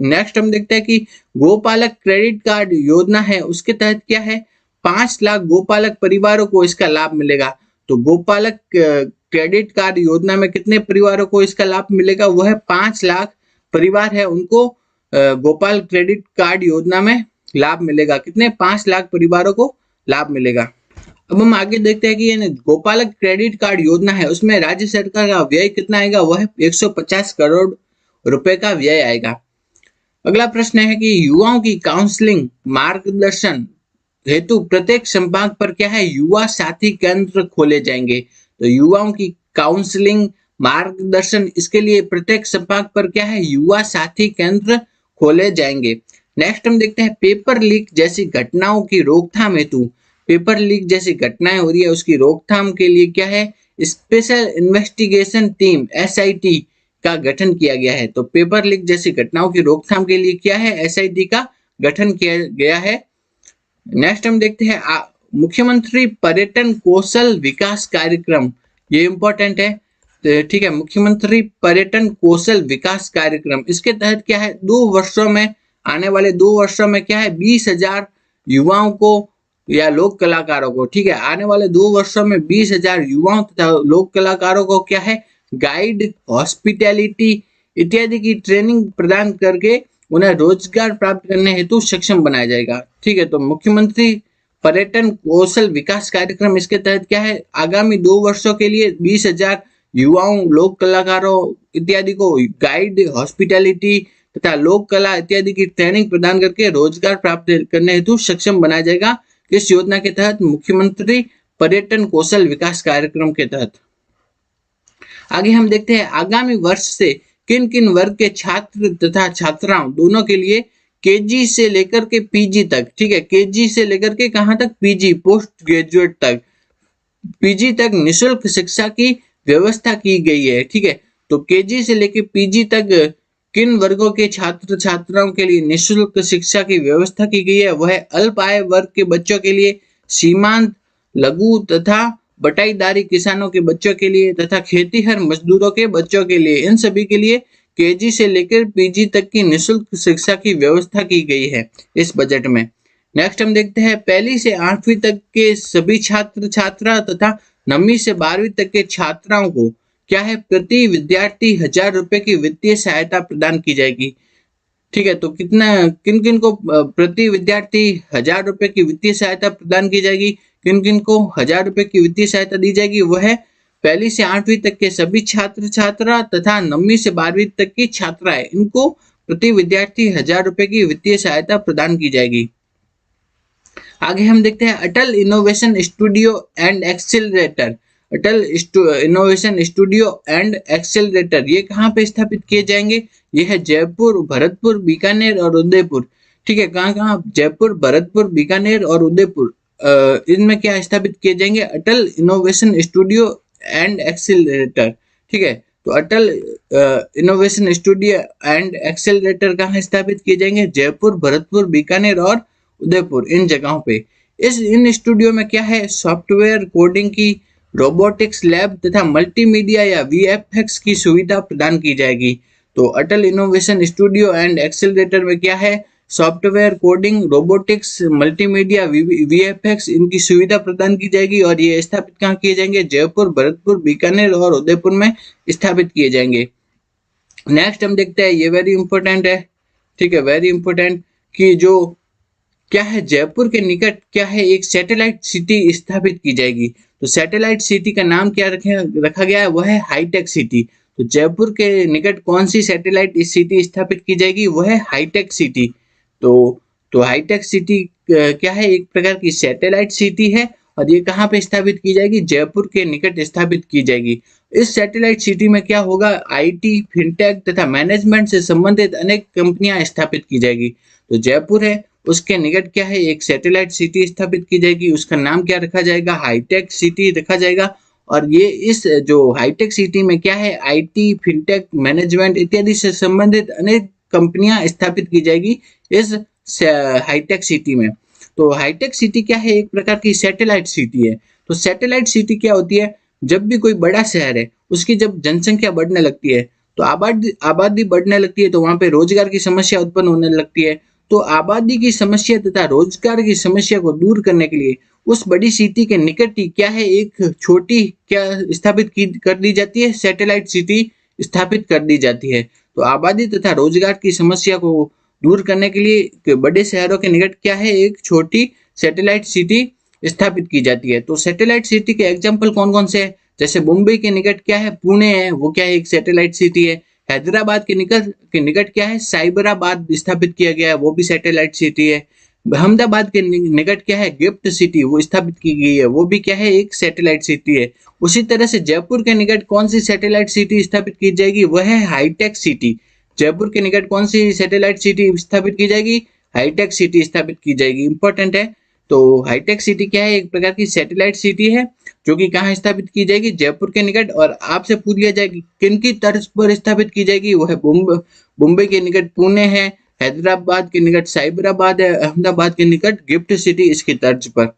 नेक्स्ट हम देखते हैं कि गोपालक क्रेडिट कार्ड योजना है उसके तहत क्या है, 5 लाख गोपालक परिवारों को इसका लाभ मिलेगा। तो गोपालक क्रेडिट कार्ड योजना में कितने परिवारों को इसका लाभ मिलेगा, वह है 5 लाख परिवार है उनको गोपाल क्रेडिट कार्ड योजना में लाभ मिलेगा। कितने, 5 लाख परिवारों को लाभ मिलेगा। अब हम आगे देखते हैं कि ये गोपालक क्रेडिट कार्ड योजना है उसमें राज्य सरकार का व्यय कितना आएगा, वह 150 करोड़ रुपए का व्यय आएगा। अगला प्रश्न है कि युवाओं की काउंसलिंग मार्गदर्शन हेतु प्रत्येक संभाग पर क्या है, युवा साथी केंद्र खोले जाएंगे। तो युवाओं की काउंसलिंग, मार्गदर्शन, इसके लिए प्रत्येक संभाग पर क्या है, युवा साथी केंद्र खोले जाएंगे। नेक्स्ट हम देखते हैं पेपर लीक जैसी घटनाओं की रोकथाम हेतु, पेपर लीक जैसी घटनाएं हो रही है उसकी रोकथाम के लिए क्या है, स्पेशल इन्वेस्टिगेशन टीम एसआईटी का गठन किया गया है। तो पेपर लीक जैसी घटनाओं की रोकथाम के लिए क्या है, एसआईटी का गठन किया गया है। नेक्स्ट हम देखते हैं मुख्यमंत्री पर्यटन कौशल विकास कार्यक्रम, ये इंपॉर्टेंट है। तो ठीक है, मुख्यमंत्री पर्यटन कौशल विकास कार्यक्रम, इसके तहत क्या है, 2 वर्षों में, आने वाले 2 वर्षों में क्या है, 20,000 युवाओं को या लोक कलाकारों को, ठीक है, आने वाले 2 वर्षों में 20,000 युवाओं तथा लोक कलाकारों को क्या है, गाइड, हॉस्पिटैलिटी इत्यादि की ट्रेनिंग प्रदान करके उन्हें रोजगार प्राप्त करने हेतु सक्षम बनाया जाएगा। ठीक है, तो मुख्यमंत्री पर्यटन कौशल विकास कार्यक्रम, इसके तहत क्या है, आगामी 2 वर्षों के लिए 20,000 युवाओं, लोक कलाकारों इत्यादि को गाइड, हॉस्पिटैलिटी तथा लोक कला इत्यादि की ट्रेनिंग प्रदान करके रोजगार प्राप्त करने हेतु सक्षम बनाया जाएगा। किस योजना के तहत, मुख्यमंत्री पर्यटन कौशल विकास कार्यक्रम के तहत। आगे हम देखते हैं आगामी वर्ष से किन किन वर्ग के छात्र तथा छात्राओं दोनों के लिए केजी से लेकर के पीजी तक, ठीक है, केजी से लेकर के कहां तक, पीजी, पोस्ट ग्रेजुएट तक, पीजी तक निशुल्क शिक्षा की व्यवस्था की गई है। ठीक है, तो केजी से लेकर पीजी तक किन वर्गों के छात्र छात्राओं के लिए निशुल्क शिक्षा की व्यवस्था की गई है, वह अल्प आय वर्ग के बच्चों के लिए, सीमांत, लघु तथा बटाईदारी किसानों के बच्चों के लिए तथा खेतीहर मजदूरों के बच्चों के लिए, इन सभी के लिए केजी से लेकर पीजी तक की निशुल्क शिक्षा की व्यवस्था की गई है इस बजट में। नेक्स्ट हम देखते हैं 1ली से 8वीं तक के सभी छात्र छात्रा तथा 9वीं से 12वीं तक के छात्राओं को क्या है, प्रति विद्यार्थी 1,000 रुपए की वित्तीय सहायता प्रदान की जाएगी। ठीक है, तो कितना, किन किन को प्रति विद्यार्थी 1,000 रुपए की वित्तीय सहायता प्रदान की जाएगी, किन किन को 1,000 रुपए की वित्तीय सहायता दी जाएगी, वह है 1ली से 8वीं तक के सभी छात्र छात्रा तथा 9वीं से 12वीं तक की छात्राएं, इनको प्रति विद्यार्थी 1,000 रुपए की वित्तीय सहायता प्रदान की जाएगी। आगे हम देखते हैं Atal innovation studio and accelerator, Atal innovation studio and accelerator, ये कहाँ पे स्थापित किए जाएंगे, ये है जयपुर, भरतपुर, बीकानेर और उदयपुर। ठीक है, कहाँ कहाँ, जयपुर, भरतपुर, बीकानेर और उदयपुर, इनमें क्या स्थापित किए जाएंगे, अटल इनोवेशन स्टूडियो एंड एक्सेलरेटर। ठीक है, तो अटल इनोवेशन स्टूडियो एंड एक्सेलरेटर कहाँ स्थापित किए जाएंगे, जयपुर, भरतपुर, बीकानेर और उदयपुर, इन जगहों पे। इन स्टूडियो में क्या है, सॉफ्टवेयर कोडिंग की, रोबोटिक्स लैब तथा मल्टीमीडिया या वीएफएक्स की सुविधा प्रदान की जाएगी। तो अटल इनोवेशन स्टूडियो एंड एक्सेलरेटर में क्या है, software coding, robotics, multimedia, VFX, इनकी सुविधा प्रदान की जाएगी और ये स्थापित कहाँ किए जाएंगे, जयपुर, भरतपुर, बीकानेर और उदयपुर में स्थापित किए जाएंगे। नेक्स्ट हम देखते हैं, ये वेरी इंपॉर्टेंट है, ठीक है, वेरी इंपॉर्टेंट, कि जो क्या है, जयपुर के निकट क्या है, एक सैटेलाइट सिटी स्थापित की जाएगी। तो सैटेलाइट सिटी का नाम क्या रखा गया है, वह है हाईटेक सिटी। तो जयपुर के निकट कौन सी सैटेलाइट सिटी स्थापित की जाएगी, वह है हाईटेक सिटी। तो हाईटेक सिटी क्या है, एक प्रकार की सैटेलाइट सिटी है और ये कहाँ पे स्थापित की जाएगी, जयपुर के निकट स्थापित की जाएगी। इस सैटेलाइट सिटी में क्या होगा, आईटी, फिनटेक तथा मैनेजमेंट से संबंधित अनेक कंपनियां स्थापित की जाएगी। तो जयपुर है, उसके निकट क्या है, एक सैटेलाइट सिटी स्थापित की जाएगी, उसका नाम क्या रखा जाएगा, हाईटेक सिटी रखा जाएगा। और ये इस जो हाईटेक सिटी में क्या है, आईटी, फिनटेक, मैनेजमेंट इत्यादि से संबंधित अनेक कंपनियां स्थापित की जाएगी इस हाईटेक सिटी में। तो हाईटेक सिटी क्या है, एक प्रकार की सैटेलाइट सिटी है। तो सैटेलाइट सिटी क्या होती है, जब भी कोई बड़ा शहर है उसकी जब जनसंख्या बढ़ने लगती है तो आबादी बढ़ने लगती है, तो वहां पे रोजगार की समस्या उत्पन्न होने लगती है। तो आबादी की समस्या तथा रोजगार की समस्या को दूर करने के लिए उस बड़ी सिटी के निकट ही क्या है, एक छोटी क्या स्थापित कर दी जाती है, सैटेलाइट सिटी स्थापित कर दी जाती है। तो आबादी तथा रोजगार की समस्या को दूर करने के लिए बड़े शहरों के निकट क्या है, एक छोटी सैटेलाइट सिटी स्थापित की जाती है। तो सैटेलाइट सिटी के एग्जाम्पल कौन कौन से है, जैसे मुंबई के निकट क्या है, पुणे है, वो क्या है, एक सैटेलाइट सिटी है। हैदराबाद के निकट क्या है, साइबराबाद स्थापित किया गया है, वो भी सैटेलाइट सिटी है। अहमदाबाद के निकट क्या है, गिफ्ट सिटी वो स्थापित की गई है, वो भी क्या है, एक सैटेलाइट सिटी है। उसी तरह से जयपुर के निकट कौन सी सैटेलाइट सिटी स्थापित की जाएगी, वह है हाईटेक सिटी। जयपुर के निकट कौन सी सैटेलाइट सिटी स्थापित की जाएगी, हाईटेक सिटी स्थापित की जाएगी। इंपॉर्टेंट है। तो हाईटेक सिटी क्या है, एक प्रकार की सैटेलाइट सिटी है जो कि कहाँ स्थापित की जाएगी, जयपुर के निकट। और आपसे पूछ लिया जाएगी किन की तर्ज पर स्थापित की जाएगी, वह है मुंबई के निकट पुणे है, हैदराबाद के निकट साइबराबाद है, अहमदाबाद के निकट गिफ्ट सिटी इसकी तर्ज पर।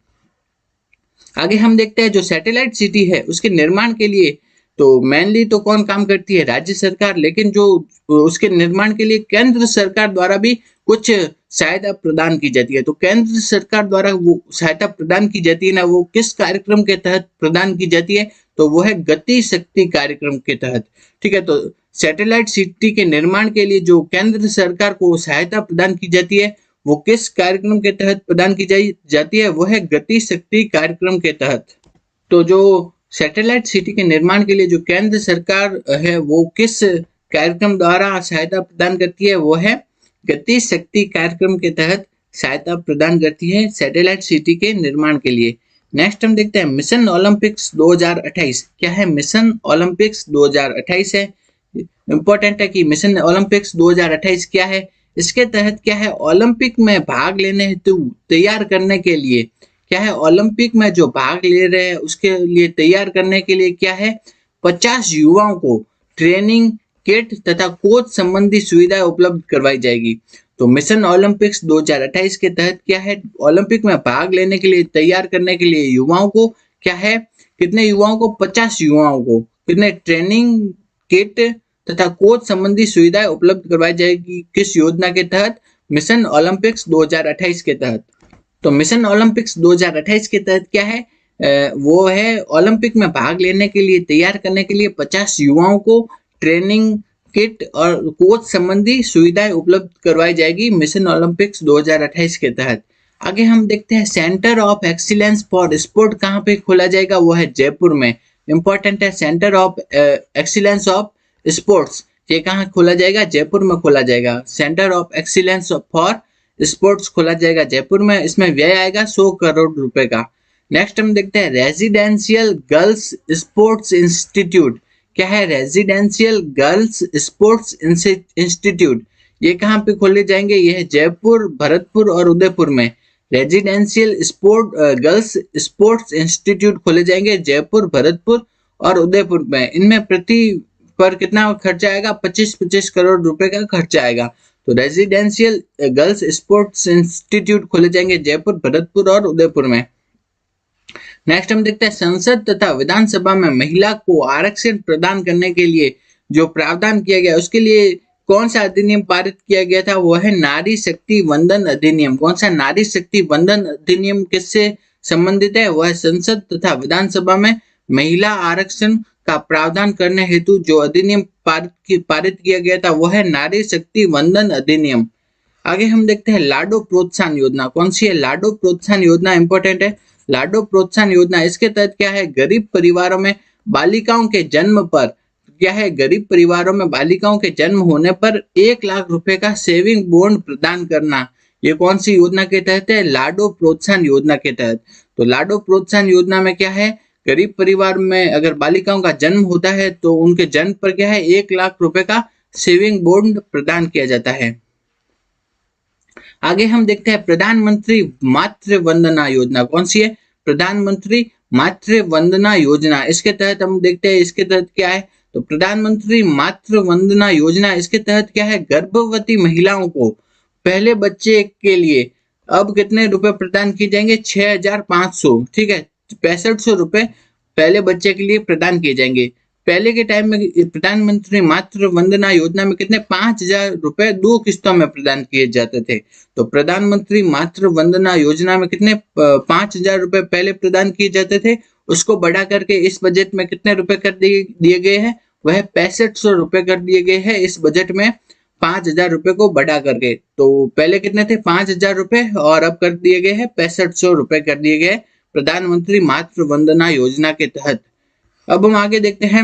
आगे हम देखते हैं जो सैटेलाइट सिटी है उसके निर्माण के लिए तो मेनली तो कौन काम करती है, राज्य सरकार। लेकिन जो उसके निर्माण के लिए केंद्र सरकार द्वारा भी कुछ सहायता प्रदान की जाती है। तो केंद्र सरकार द्वारा वो सहायता प्रदान की जाती है ना, वो किस कार्यक्रम के तहत प्रदान की जाती है, तो वो है गति शक्ति कार्यक्रम के तहत। ठीक है, तो सैटेलाइट सिटी के निर्माण के लिए जो केंद्र सरकार को सहायता प्रदान की जाती है वो किस कार्यक्रम के तहत प्रदान की जाती है, वो है गति शक्ति कार्यक्रम के तहत। तो जो सैटेलाइट सिटी के निर्माण के लिए जो केंद्र सरकार है वो किस कार्यक्रम द्वारा सहायता प्रदान करती है, वो है गति शक्ति कार्यक्रम के तहत सहायता प्रदान करती है सैटेलाइट सिटी के निर्माण के लिए। नेक्स्ट हम देखते हैं मिशन ओलंपिक्स 2028। क्या है, मिशन ओलंपिक्स 2028 है। इंपॉर्टेंट है कि मिशन ओलंपिक्स 2028 क्या है, इसके तहत क्या है, ओलंपिक में भाग लेने हेतु तैयार करने के लिए क्या है, ओलंपिक में जो भाग ले रहे हैं उसके लिए तैयार करने के लिए क्या है, 50 युवाओं को ट्रेनिंग किट तथा कोच संबंधी सुविधाएं उपलब्ध करवाई जाएगी। तो मिशन ओलंपिक्स 2028 के तहत क्या है, ओलंपिक में भाग लेने के लिए तैयार करने के लिए युवाओं को क्या है, कितने युवाओं को, 50 युवाओं को कितने ट्रेनिंग किट तथा कोच संबंधी सुविधाएं उपलब्ध करवाई जाएगी। किस योजना के तहत, मिशन ओलंपिक्स 2028 के तहत। तो मिशन ओलंपिक्स 2028 के तहत क्या है, वो है ओलंपिक में भाग लेने के लिए तैयार करने के लिए 50 युवाओं को ट्रेनिंग किट और कोच संबंधी सुविधाएं उपलब्ध करवाई जाएगी मिशन ओलंपिक्स 2028 के तहत। आगे हम देखते हैं centre of excellence for sport कहाँ पे खोला जाएगा, वो है जयपुर में। इंपॉर्टेंट है, centre of excellence of sports ये कहाँ खोला जाएगा, जयपुर में खोला जाएगा। Centre of excellence for sports खोला जाएगा जयपुर में। इसमें व्यय आएगा 100 करोड़ रुपए का। नेक्स्ट हम देखते हैं रेजिडेंशियल गर्ल्स स्पोर्ट्स इंस्टीट्यूट। क्या है, रेजिडेंशियल गर्ल्स स्पोर्ट्स इंस्टीट्यूट ये कहाँ पे खोले जाएंगे, ये है जयपुर, भरतपुर और उदयपुर में। रेजिडेंशियल गर्ल्स स्पोर्ट्स इंस्टीट्यूट खोले जाएंगे जयपुर, भरतपुर और उदयपुर में। इनमें प्रति पर कितना खर्चा आएगा, 25-25 करोड़ रुपए का खर्चा आएगा। तो रेजिडेंशियल गर्ल्स स्पोर्ट्स इंस्टीट्यूट खोले जाएंगे जयपुर, भरतपुर और उदयपुर में। नेक्स्ट हम देखते हैं संसद तथा विधानसभा में महिला को आरक्षण प्रदान करने के लिए जो प्रावधान किया गया उसके लिए कौन सा अधिनियम पारित किया गया था, वो है नारी शक्ति वंदन अधिनियम। कौन सा, नारी शक्ति वंदन अधिनियम किससे संबंधित है, वह संसद तथा विधानसभा में महिला आरक्षण का प्रावधान करने हेतु जो अधिनियम पारित किया गया था वह है नारी शक्ति वंदन अधिनियम। आगे हम देखते हैं लाडो प्रोत्साहन योजना। कौन सी है, लाडो प्रोत्साहन योजना। इंपॉर्टेंट है, लाडो प्रोत्साहन योजना इसके तहत क्या है, गरीब परिवारों में बालिकाओं के जन्म पर क्या है, गरीब परिवारों में बालिकाओं के जन्म होने पर 1 लाख रुपए का सेविंग बॉन्ड प्रदान करना। ये कौन सी योजना के तहत है, लाडो प्रोत्साहन योजना के तहत। तो लाडो प्रोत्साहन योजना में क्या है, गरीब परिवार में अगर बालिकाओं का जन्म होता है तो उनके जन्म पर क्या है, 1 लाख रुपए का सेविंग बॉन्ड प्रदान किया जाता है। आगे हम देखते हैं प्रधानमंत्री मातृ वंदना योजना। कौन सी है, प्रधानमंत्री मातृ वंदना योजना। इसके तहत हम देखते हैं इसके तहत क्या है, तो प्रधानमंत्री मातृ वंदना योजना इसके तहत क्या है, गर्भवती महिलाओं को पहले बच्चे के लिए अब कितने रुपए प्रदान किए जाएंगे, 6,500। ठीक है, 6500 रुपए पहले बच्चे के लिए प्रदान किए जाएंगे। पहले के टाइम में प्रधानमंत्री मातृ वंदना योजना में कितने, 5,000 रुपए 2 किस्तों में प्रदान किए जाते थे। तो प्रधानमंत्री मातृ वंदना योजना में कितने, 5,000 रुपए पहले प्रदान किए जाते थे, उसको बढ़ा करके इस बजट में कितने रुपए कर दिए गए हैं, वह 6500 रुपए कर दिए गए हैं इस बजट में, 5,000 रुपए को बढ़ा करके। तो पहले कितने थे, 5,000 रुपए और अब कर दिए गए हैं 6500 रुपए कर दिए गए प्रधानमंत्री मातृ वंदना योजना के तहत। अब हम आगे देखते हैं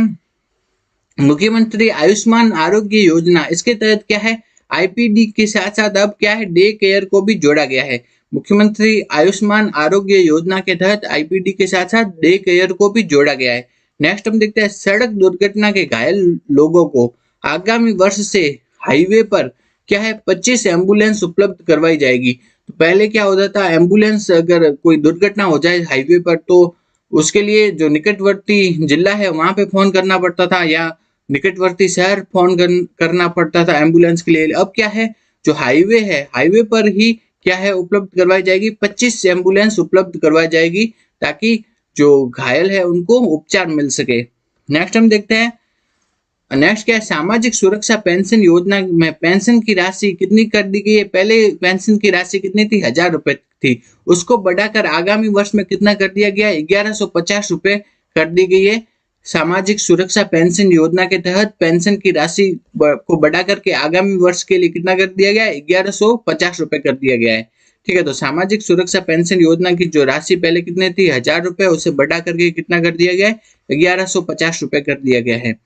मुख्यमंत्री आयुष्मान आरोग्य योजना। इसके तहत क्या है, आईपीडी के साथ साथ अब क्या है, डे केयर को भी जोड़ा गया है। मुख्यमंत्री आयुष्मान आरोग्य योजना के तहत आईपीडी के साथ साथ डे केयर को भी जोड़ा गया है। नेक्स्ट हम देखते हैं सड़क दुर्घटना के घायल लोगों को आगामी वर्ष से हाईवे पर क्या है 25 एम्बुलेंस उपलब्ध करवाई जाएगी। तो पहले क्या होता था, एम्बुलेंस अगर कोई दुर्घटना हो जाए हाईवे पर तो उसके लिए जो निकटवर्ती जिला है वहां पे फोन करना पड़ता था या निकटवर्ती शहर फोन करना पड़ता था एम्बुलेंस के लिए। अब क्या है, जो हाईवे है हाईवे पर ही क्या है उपलब्ध करवाई जाएगी, 25 एम्बुलेंस उपलब्ध करवाई जाएगी ताकि जो घायल है उनको उपचार मिल सके। नेक्स्ट हम देखते हैं, नेक्स्ट क्या है, सामाजिक सुरक्षा पेंशन योजना में पेंशन की राशि कितनी कर दी गई है। पहले पेंशन की राशि कितनी थी, 1000 रुपए थी, उसको बढ़ाकर आगामी वर्ष में कितना कर दिया गया, 1150 रुपए कर दी गई है। सामाजिक सुरक्षा पेंशन योजना के तहत पेंशन की राशि को बढ़ा करके आगामी वर्ष के लिए कितना कर दिया गया है, 1150 रुपए कर दिया गया है। ठीक है, तो सामाजिक सुरक्षा पेंशन योजना की जो राशि पहले कितनी थी, 1000 रुपए, उसे बढ़ा करके कितना कर दिया गया है, 1150 रुपए कर दिया गया है।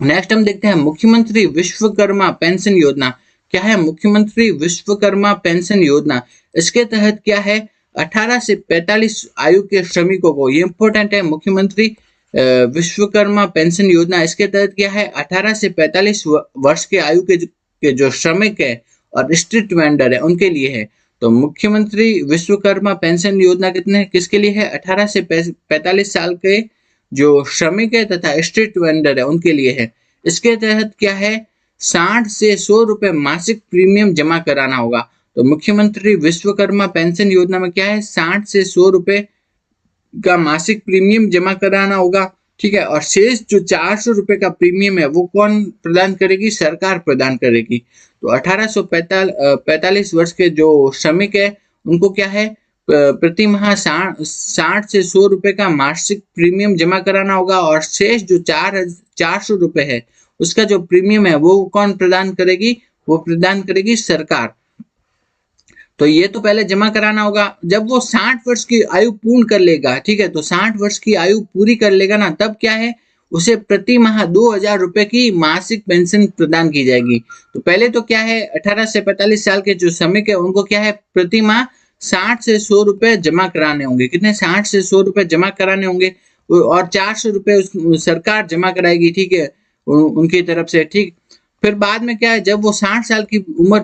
नेक्स्ट हम देखते हैं मुख्यमंत्री विश्वकर्मा पेंशन योजना। क्या है मुख्यमंत्री विश्वकर्मा पेंशन योजना, इसके तहत क्या है 18 से 45 आयु के श्रमिकों को, ये इंपॉर्टेंट है, मुख्यमंत्री विश्वकर्मा पेंशन योजना, इसके तहत क्या है 18 से 45 वर्ष के आयु के जो श्रमिक है और स्ट्रीट वेंडर है उनके लिए है। तो मुख्यमंत्री विश्वकर्मा पेंशन योजना कितने किसके लिए है, 18 से 45 साल के जो श्रमिक है तथा स्ट्रीट वेंडर है उनके लिए है। इसके तहत क्या है 60 से 100 रुपए मासिक प्रीमियम जमा कराना होगा। तो मुख्यमंत्री विश्वकर्मा पेंशन योजना में क्या है 60 से 100 रुपए का मासिक प्रीमियम जमा कराना होगा। ठीक है, और शेष जो 400 रुपए का प्रीमियम है वो कौन प्रदान करेगी, सरकार प्रदान करेगी। तो 1845 वर्ष के जो श्रमिक है उनको क्या है प्रति माह 60 से 100 रुपए का मासिक प्रीमियम जमा कराना होगा और शेष जो 400 रुपए है उसका जो प्रीमियम है वो कौन प्रदान करेगी, वो प्रदान करेगी सरकार। तो ये तो पहले जमा कराना होगा। जब वो 60 वर्ष की आयु पूर्ण कर लेगा, ठीक है, तो 60 वर्ष की आयु पूरी कर लेगा ना, तब क्या है उसे प्रति माह 2000 रुपए की मासिक पेंशन प्रदान की जाएगी। तो पहले तो क्या है 18 से 45 साल के जो श्रमिक है उनको क्या है प्रति माह 60 से 100 रुपए जमा कराने होंगे। कितने, 60 से 100 रुपए जमा कराने होंगे और 400 रुपए सरकार जमा कराएगी। ठीक है, उनकी तरफ से। ठीक, फिर बाद में क्या है जब वो 60 साल की उम्र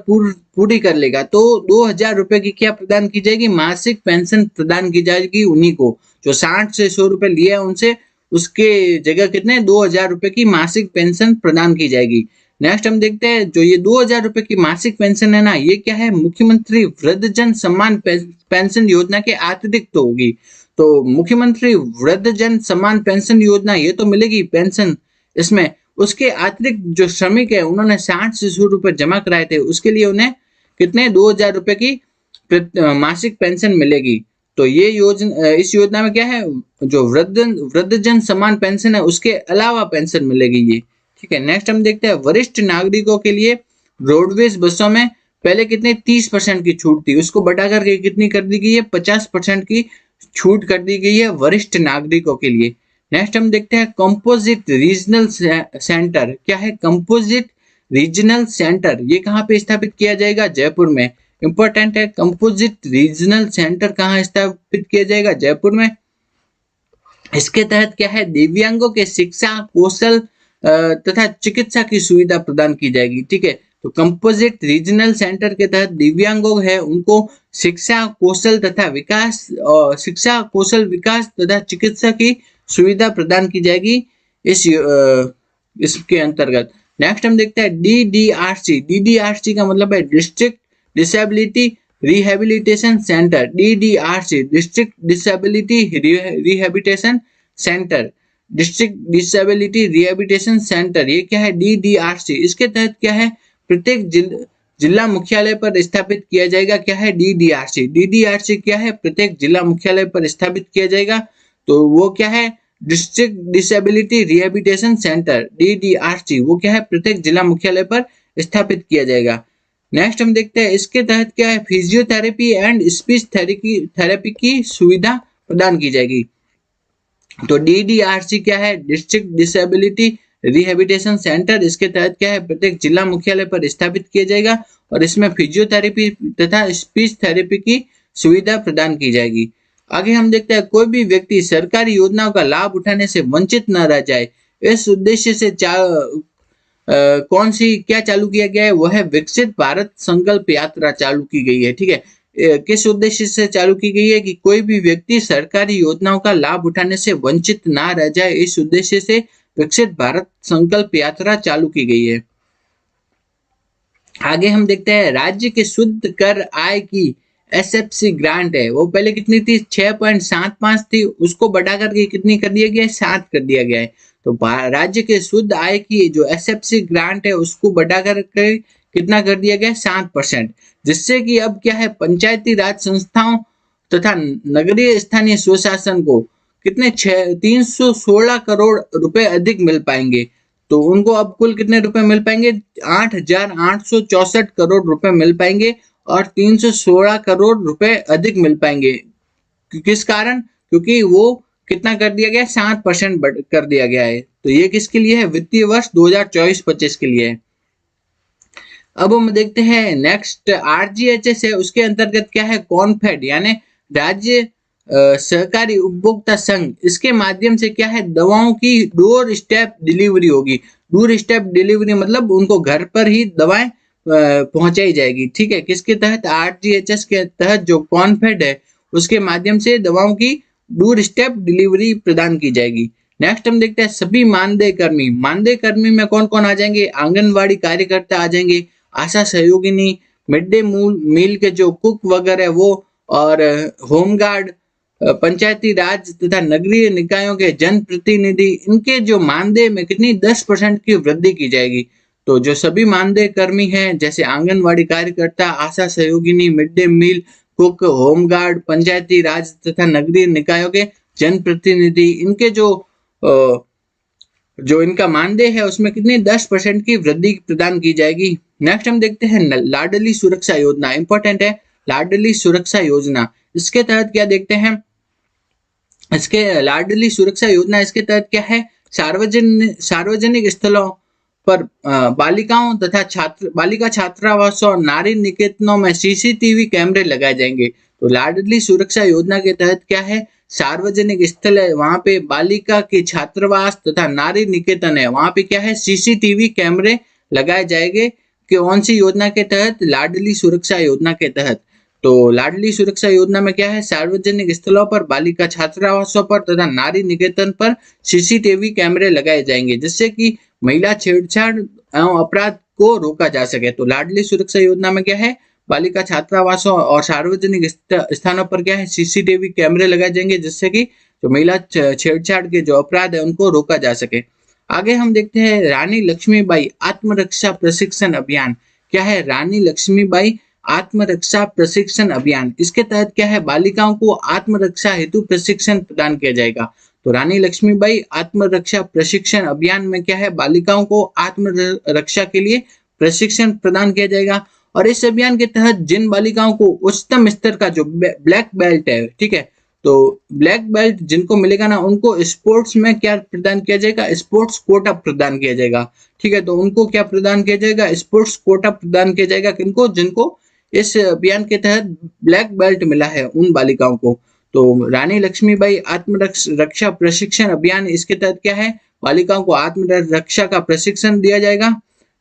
पूरी कर लेगा तो 2000 रुपए की क्या प्रदान की जाएगी, मासिक पेंशन प्रदान की जाएगी उन्हीं को जो 60 से 100 रुपए लिए है उनसे, उसके जगह कितने 2000 रुपए की मासिक पेंशन प्रदान की जाएगी। नेक्स्ट हम देखते हैं जो ये 2000 रुपए की मासिक पेंशन है ना, ये क्या है मुख्यमंत्री वृद्धजन सम्मान पेंशन योजना के अतिरिक्त होगी। तो मुख्यमंत्री वृद्धजन सम्मान पेंशन योजना ये तो मिलेगी पेंशन, इसमें उसके अतिरिक्त जो श्रमिक है उन्होंने 60 से 100 रुपए जमा कराए थे उसके लिए उन्हें कितने 2000 रुपए की मासिक पेंशन मिलेगी। तो ये योजना, इस योजना में क्या है जो वृद्धजन सम्मान पेंशन है उसके अलावा पेंशन मिलेगी ये। ठीक है, नेक्स्ट हम देखते हैं वरिष्ठ नागरिकों के लिए रोडवेज बसों में पहले कितने 30% की छूट थी, उसको बढ़ा करके कितनी कर दी गई है 50% की छूट कर दी गई है वरिष्ठ नागरिकों के लिए। नेक्स्ट हम देखते हैं कंपोजिट रीजनल सेंटर। क्या है कंपोजिट रीजनल सेंटर, ये कहाँ पे स्थापित किया जाएगा, जयपुर में। इंपॉर्टेंट है, कंपोजिट रीजनल सेंटर कहाँ स्थापित किया जाएगा, जयपुर में। इसके तहत क्या है दिव्यांगों के शिक्षा कौशल तथा चिकित्सा की सुविधा प्रदान की जाएगी। ठीक है, तो कंपोजिट रीजनल सेंटर के तहत दिव्यांगों है उनको शिक्षा कौशल तथा विकास और शिक्षा कौशल विकास तथा चिकित्सा की सुविधा प्रदान की जाएगी इसके अंतर्गत। नेक्स्ट हम देखते हैं DDRC। DDRC का मतलब है district disability rehabilitation centre. DDRC district disability rehabilitation centre, district disability rehabilitation centre, ये क्या है DDRC। इसके तहत क्या है प्रत्येक जिला मुख्यालय पर स्थापित किया जाएगा। क्या है DDRC। DDRC क्या है प्रत्येक जिला मुख्यालय पर स्थापित किया जाएगा। तो वो क्या है district disability rehabilitation centre DDRC, वो क्या है प्रत्येक जिला मुख्यालय पर स्थापित किया जाएगा। नेक्स्ट हम देखते हैं इसके तहत क्या है फिजियोथेरेपी एंड स्पीच थेरेपी की सुविधा प्रदान की जाएगी। तो DDRC क्या है डिस्ट्रिक्ट डिसेबिलिटी रिहेबिलिटेशन सेंटर इसके तहत क्या है प्रत्येक जिला मुख्यालय पर स्थापित किया जाएगा और इसमें फिजियोथेरेपी तथा स्पीच थेरेपी की सुविधा प्रदान की जाएगी। आगे हम देखते हैं कोई भी व्यक्ति सरकारी योजनाओं का लाभ उठाने से वंचित न रह जाए, इस उद्देश्य से कौन सी क्या चालू किया गया है, वो है विकसित भारत संकल्प यात्रा चालू की गई है। ठीक है, किस उद्देश्य से चालू की गई है कि कोई भी व्यक्ति सरकारी योजनाओं का लाभ उठाने से वंचित ना रह जाए, इस उद्देश्य से विकसित भारत संकल्प यात्रा चालू की गई है। आगे हम देखते हैं राज्य के शुद्ध कर आय की एसएफसी ग्रांट है वो पहले कितनी थी 6.75 थी, उसको बढ़ा करके कितनी कर दिया गया है 7 कर दिया गया है। तो राज्य के शुद्ध आय की जो एसएफसी ग्रांट है उसको बढ़ा करके कितना कर दिया गया 7%, जिससे कि अब क्या है पंचायती राज संस्थाओं तथा नगरीय स्थानीय स्वशासन को कितने 316 करोड़ रुपए अधिक मिल पाएंगे। तो उनको अब कुल कितने रुपए मिल पाएंगे 8,864 करोड़ रुपए मिल पाएंगे और 316 करोड़ रुपए अधिक मिल पाएंगे। किस कारण, क्योंकि वो कितना कर दिया गया 7% कर दिया गया है। तो ये किसके लिए है वित्तीय वर्ष 2024-25 के लिए है। अब हम देखते हैं नेक्स्ट आरजीएचएस है, उसके अंतर्गत क्या है कॉन्फेड यानी राज्य सहकारी उपभोक्ता संघ, इसके माध्यम से क्या है दवाओं की डोर स्टेप डिलीवरी होगी। डोर स्टेप डिलीवरी मतलब उनको घर पर ही दवाएं पहुंचाई जाएगी। ठीक है, किसके तहत आरजीएचएस के तहत जो कॉन्फेड है उसके माध्यम से दवाओं की डोर स्टेप डिलीवरी प्रदान की जाएगी। नेक्स्ट हम देखते हैं सभी मानदेय कर्मी। मानदेय कर्मी में कौन कौन आ जाएंगे, आंगनवाड़ी कार्यकर्ता आ जाएंगे, आशा सहयोगिनी, मिड डे मील के जो कुक वगैरह वो, और होमगार्ड, पंचायती राज तथा नगरीय निकायों के जनप्रतिनिधि, इनके जो मानदेय में कितनी 10% की वृद्धि की जाएगी। तो जो सभी मानदेय कर्मी हैं जैसे आंगनवाड़ी कार्यकर्ता, आशा सहयोगिनी, mid day meal cook, home guard, Panchayati Raj तथा नगरीय निकायों के जनप्रतिनिधि, इनके जो इनका मानदेय है उसमें कितनी 10% की वृद्धि प्रदान की जाएगी। नेक्स्ट हम देखते हैं लाडली सुरक्षा योजना, इंपॉर्टेंट है लाडली सुरक्षा योजना। इसके तहत क्या देखते हैं, इसके लाडली सुरक्षा योजना इसके तहत क्या है सार्वजनिक स्थलों पर बालिकाओं तथा बालिका छात्रावासों और नारी निकेतनों में सीसीटीवी कैमरे लगाए जाएंगे। तो लाडली सुरक्षा योजना के तहत क्या है सार्वजनिक स्थल है वहां पे बालिका के छात्रावास तथा नारी निकेतन है वहां पे क्या है सीसीटीवी कैमरे लगाए जाएंगे। कौन सी योजना के तहत, लाडली सुरक्षा योजना के तहत। तो लाडली सुरक्षा योजना में क्या है सार्वजनिक स्थलों पर बालिका छात्रावासों पर तथा नारी निकेतन पर सीसीटीवी कैमरे लगाए जाएंगे जिससे कि महिला छेड़छाड़ एवं अपराध को रोका जा सके। तो लाडली सुरक्षा योजना में क्या है बालिका छात्रावासों और सार्वजनिक स्थानों पर क्या है सीसीटीवी कैमरे लगाए जाएंगे जिससे कि जो महिला छेड़छाड़ के जो अपराध है उनको रोका जा सके। आगे हम देखते हैं रानी लक्ष्मीबाई आत्मरक्षा प्रशिक्षण अभियान। क्या है रानी लक्ष्मीबाई आत्मरक्षा प्रशिक्षण अभियान, इसके तहत क्या है बालिकाओं को आत्मरक्षा हेतु प्रशिक्षण प्रदान किया जाएगा। तो रानी लक्ष्मीबाई आत्मरक्षा प्रशिक्षण अभियान में क्या है बालिकाओं को आत्मरक्षा के लिए प्रशिक्षण प्रदान किया जाएगा। और इस अभियान के तहत जिन बालिकाओं को उच्चतम स्तर का जो ब्लैक बेल्ट है, ठीक है, तो ब्लैक बेल्ट जिनको मिलेगा ना उनको स्पोर्ट्स में क्या प्रदान किया जाएगा स्पोर्ट्स कोटा प्रदान किया जाएगा। ठीक है, तो उनको क्या प्रदान किया जाएगा स्पोर्ट्स कोटा प्रदान किया जाएगा किनको, जिनको इस अभियान के तहत ब्लैक बेल्ट मिला है उन बालिकाओं को। तो रानी लक्ष्मीबाई आत्मरक्षा प्रशिक्षण अभियान इसके तहत क्या है बालिकाओं को आत्मरक्षा का प्रशिक्षण दिया जाएगा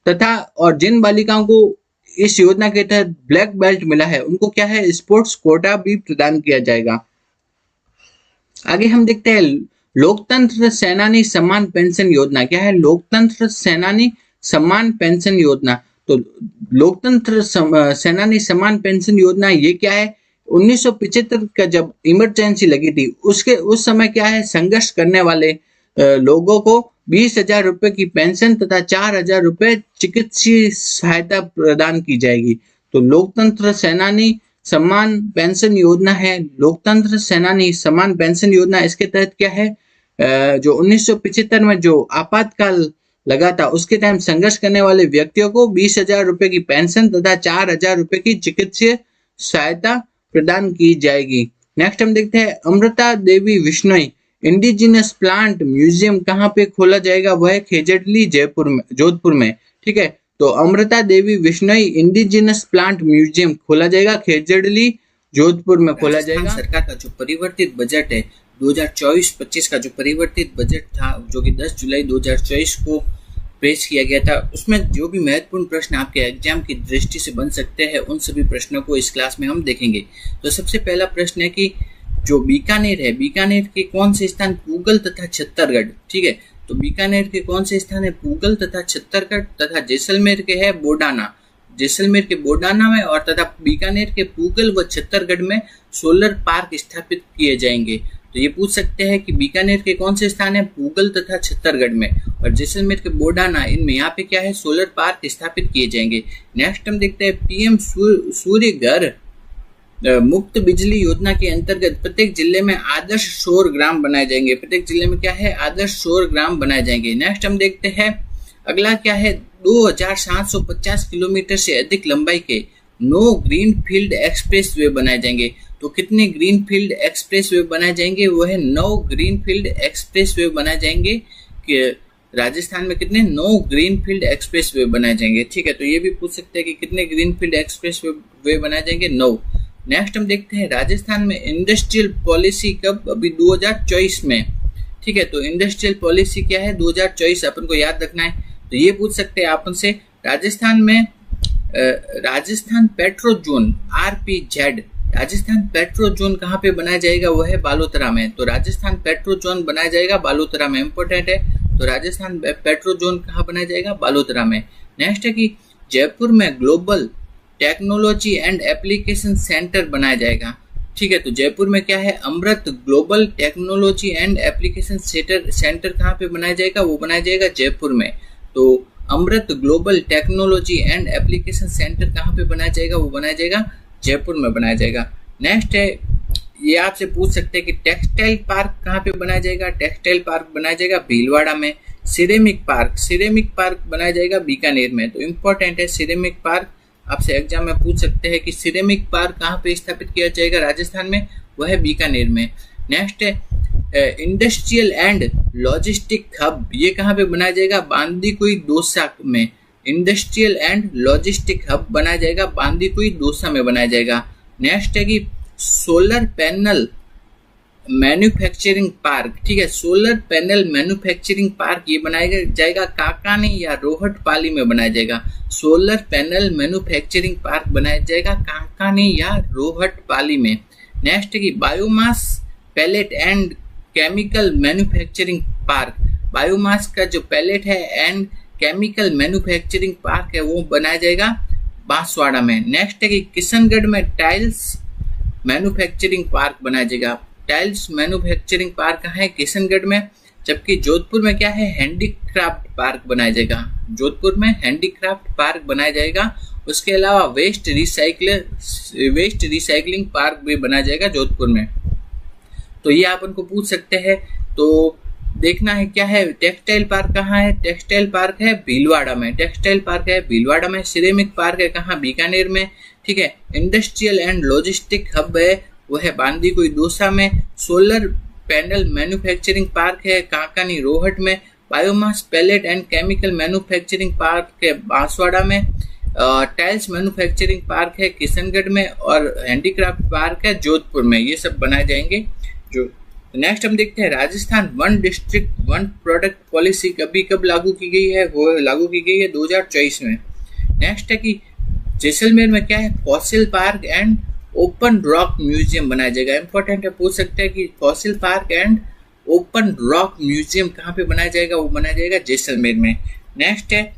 तथा और जिन बालिकाओं को इस योजना के तहत ब्लैक बेल्ट मिला है उनको क्या है स्पोर्ट्स कोटा भी प्रदान किया जाएगा। आगे हम देखते हैं लोकतंत्र सेनानी सम्मान पेंशन योजना। क्या है लोकतंत्र सेनानी सम्मान पेंशन योजना। तो लोकतंत्र सेनानी सम्मान पेंशन योजना ये क्या है 1975 का जब इमरजेंसी लगी थी उस समय क्या है संघर्ष करने वाले लोगों को 20,000 रुपए की पेंशन तथा 4,000 रुपए चिकित्सीय सहायता प्रदान की जाएगी। तो लोकतंत्र सेनानी सम्मान पेंशन योजना है लोकतंत्र सेनानी सम्मान पेंशन योजना। इसके तहत क्या है जो 1975 में जो आपातकाल लगा था उसके टाइम संघर्ष करने वाले व्यक्तियों को 20,000 रुपए की पेंशन तथा 4,000 रुपए की चिकित्सीय सहायता प्रदान की जाएगी। नेक्स्ट हम देखते हैं Amrita Devi Bishnoi, indigenous plant museum कहाँ पे खोला जाएगा, वह है खेजड़ली जयपुर में, जोधपुर में। ठीक है, तो Amrita Devi Bishnoi indigenous plant museum खोला जाएगा, खेजड़ली जोधपुर में खोला जाएगा। सरकार का जो परिवर्तित बजट है 2024-25 का जो परिवर्तित बजट था, जो कि 10 जुलाई 2024 को पेश किया गया था, उसमें जो भी महत्वपूर्ण प्रश्न आपके एग्जाम की दृष्टि से बन सकते हैं, उन सभी प्रश्नों को इस क्लास में हम देखेंगे। तो सबसे पहला प्रश्न है कि जो बीकानेर है, बीकानेर के कौन से स्थान पूगल तथा छत्तरगढ़। ठीक है, तो बीकानेर के कौन से स्थान है, पूगल तथा छत्तरगढ़, तथा जैसलमेर के है बोडाना, जैसलमेर के बोडाना में, और तथा बीकानेर के पूगल व छत्तरगढ़ में सोलर पार्क स्थापित किए जाएंगे। तो ये पूछ सकते हैं कि बीकानेर के कौन से स्थान है, पूगल तथा छत्तरगढ़ में, और जैसलमेर के बोडाना, इनमें यहाँ पे क्या है, सोलर पार्क स्थापित किए जाएंगे। नेक्स्ट हम देखते हैं पीएम सूर्य घर मुफ्त बिजली योजना के अंतर्गत प्रत्येक जिले में आदर्श सौर ग्राम बनाए जाएंगे। प्रत्येक जिले में क्या है, आदर्श सौर ग्राम बनाए जाएंगे। नेक्स्ट हम देखते हैं अगला क्या है, 2750 किलोमीटर से अधिक लंबाई के 9 ग्रीनफील्ड एक्सप्रेस वे बनाए जाएंगे। तो कितने ग्रीनफील्ड एक्सप्रेस वे बनाए जाएंगे, वो है 9 ग्रीनफील्ड एक्सप्रेस वे बनाए जाएंगे। कि राजस्थान में कितने, 9 ग्रीनफील्ड एक्सप्रेस वे बनाए जाएंगे। ठीक है, तो ये भी पूछ सकते हैं कि कितने ग्रीनफील्ड एक्सप्रेस वे बनाए जाएंगे, 9। नेक्स्ट हम देखते हैं राजस्थान में इंडस्ट्रियल पॉलिसी कब, अभी 2024 में। ठीक है, तो इंडस्ट्रियल पॉलिसी क्या है, 2024 अपन को याद रखना है। तो ये पूछ सकते हैं अपन से राजस्थान में Rajasthan petro zone RPZ, Rajasthan petro zone कहाँ पे बनाया जाएगा, वो है बालोतरा में। तो राजस्थान पेट्रो जोन बनाया जाएगा बालोतरा में, इंपॉर्टेंट है। तो राजस्थान पेट्रो जोन कहाँ बनाया जाएगा, बालोतरा में। नेक्स्ट है कि जयपुर में global technology and application centre बनाया जाएगा। ठीक है, तो जयपुर में क्या है, Amrit global technology and application centre कहाँ पे बनाया जाएगा, वो बनाया जाएगा जयपुर में। तो Amrit global technology and application centre कहाँ पे बनाया जाएगा, वो बनाया जाएगा जयपुर में बनाया जाएगा। नेक्स्ट है, ये आपसे पूछ सकते हैं कि टेक्सटाइल पार्क कहाँ पे बनाया जाएगा, टेक्सटाइल पार्क बनाया जाएगा भीलवाड़ा में। सिरेमिक पार्क बनाया जाएगा बीकानेर में। तो इम्पोर्टेंट है सिरेमिक पार्क, आपसे एग्जाम में पूछ सकते हैं कि सिरेमिक पार्क कहाँ पे स्थापित किया जाएगा राजस्थान में, वह है बीकानेर में। नेक्स्ट है इंडस्ट्रियल एंड लॉजिस्टिक हब, ये कहाँ पे बनाया जाएगा, बांदीकुई दौसा में। इंडस्ट्रियल एंड लॉजिस्टिक हब बनाया जाएगा बांदीकुई दौसा में बनाया जाएगा। नेक्स्ट है कि सोलर पैनल मैन्युफैक्चरिंग पार्क। ठीक है, सोलर पैनल मैन्युफैक्चरिंग पार्क ये बनाया जाएगा काकानी या रोहटपाली में बनाया जाएगा। सोलर पैनल मैन्युफैक्चरिंग पार्क बनाया जाएगा काकानी या रोहटपाली में। नेक्स्ट है कि biomass pellet and chemical manufacturing park, biomass का जो पैलेट है एंड केमिकल मैन्युफैक्चरिंग पार्क है, वो बनाया जाएगा बांसवाड़ा में। नेक्स्ट है कि किशनगढ़ में टाइल्स मैन्युफैक्चरिंग पार्क बनाया जाएगा। टाइल्स मैन्युफैक्चरिंग पार्क कहाँ है, किशनगढ़ में। जबकि जोधपुर में क्या है, हैंडीक्राफ्ट पार्क बनाया जाएगा। जोधपुर में हैंडीक्राफ्ट पार्क बनाया जाएगा। उसके अलावा वेस्ट रिसाइकलिंग पार्क भी बनाया जाएगा जोधपुर में। तो ये आप उनको पूछ सकते हैं। तो देखना है क्या है, टेक्सटाइल पार्क कहाँ है, टेक्सटाइल पार्क है भीलवाड़ा में। टेक्सटाइल पार्क है भीलवाड़ा में। सिरेमिक पार्क है कहाँ, बीकानेर में। ठीक है, इंडस्ट्रियल एंड लॉजिस्टिक हब है वो है बांदीकुई दौसा में। सोलर पैनल मैन्युफैक्चरिंग पार्क है काकानी रोहट में। Biomass pellet and chemical manufacturing park है बांसवाड़ा में। टाइल्स मैन्युफैक्चरिंग पार्क है किशनगढ़ में। और हैंडीक्राफ्ट पार्क है जोधपुर में। ये सब बनाए जाएंगे। जो नेक्स्ट हम देखते हैं राजस्थान 1 डिस्ट्रिक्ट 1 प्रोडक्ट पॉलिसी कब लागू की गई है, वो लागू की गई है 2024 में। नेक्स्ट है कि जैसलमेर में क्या है, fossil park and open rock museum बनाया जाएगा। इंपॉर्टेंट है, पूछ सकते हैं कि fossil park and open rock museum कहाँ पे बनाया जाएगा, वो बनाया जाएगा जैसलमेर में। नेक्स्ट है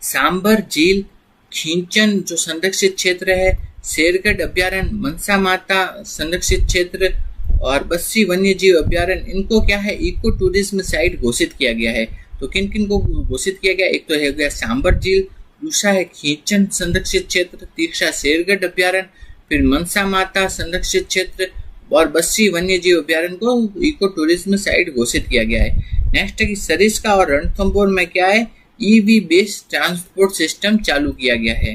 सांबर झील खींचन जो संरक्षित क्षेत्र है, शेरगढ़ अभ्यारण्य, मनसा माता संरक्षित क्षेत्र और बस्सी वन्य जीव अभ्यारण्य, इनको क्या है, इको टूरिज्म साइट घोषित किया गया है। तो किन किन को घोषित किया गया, एक तो है गया सांबर झील, दूसरा है खींचन संरक्षित क्षेत्र, तीसरा शेरगढ़ अभ्यारण्य, फिर मनसा माता संरक्षित क्षेत्र और बस्सी वन्य जीव अभ्यारण्य को इको टूरिज्म साइट घोषित किया गया है। नेक्स्ट है कि सरिस्का और रणथंभौर में क्या है, ईवी बेस्ड ट्रांसपोर्ट सिस्टम चालू किया गया है।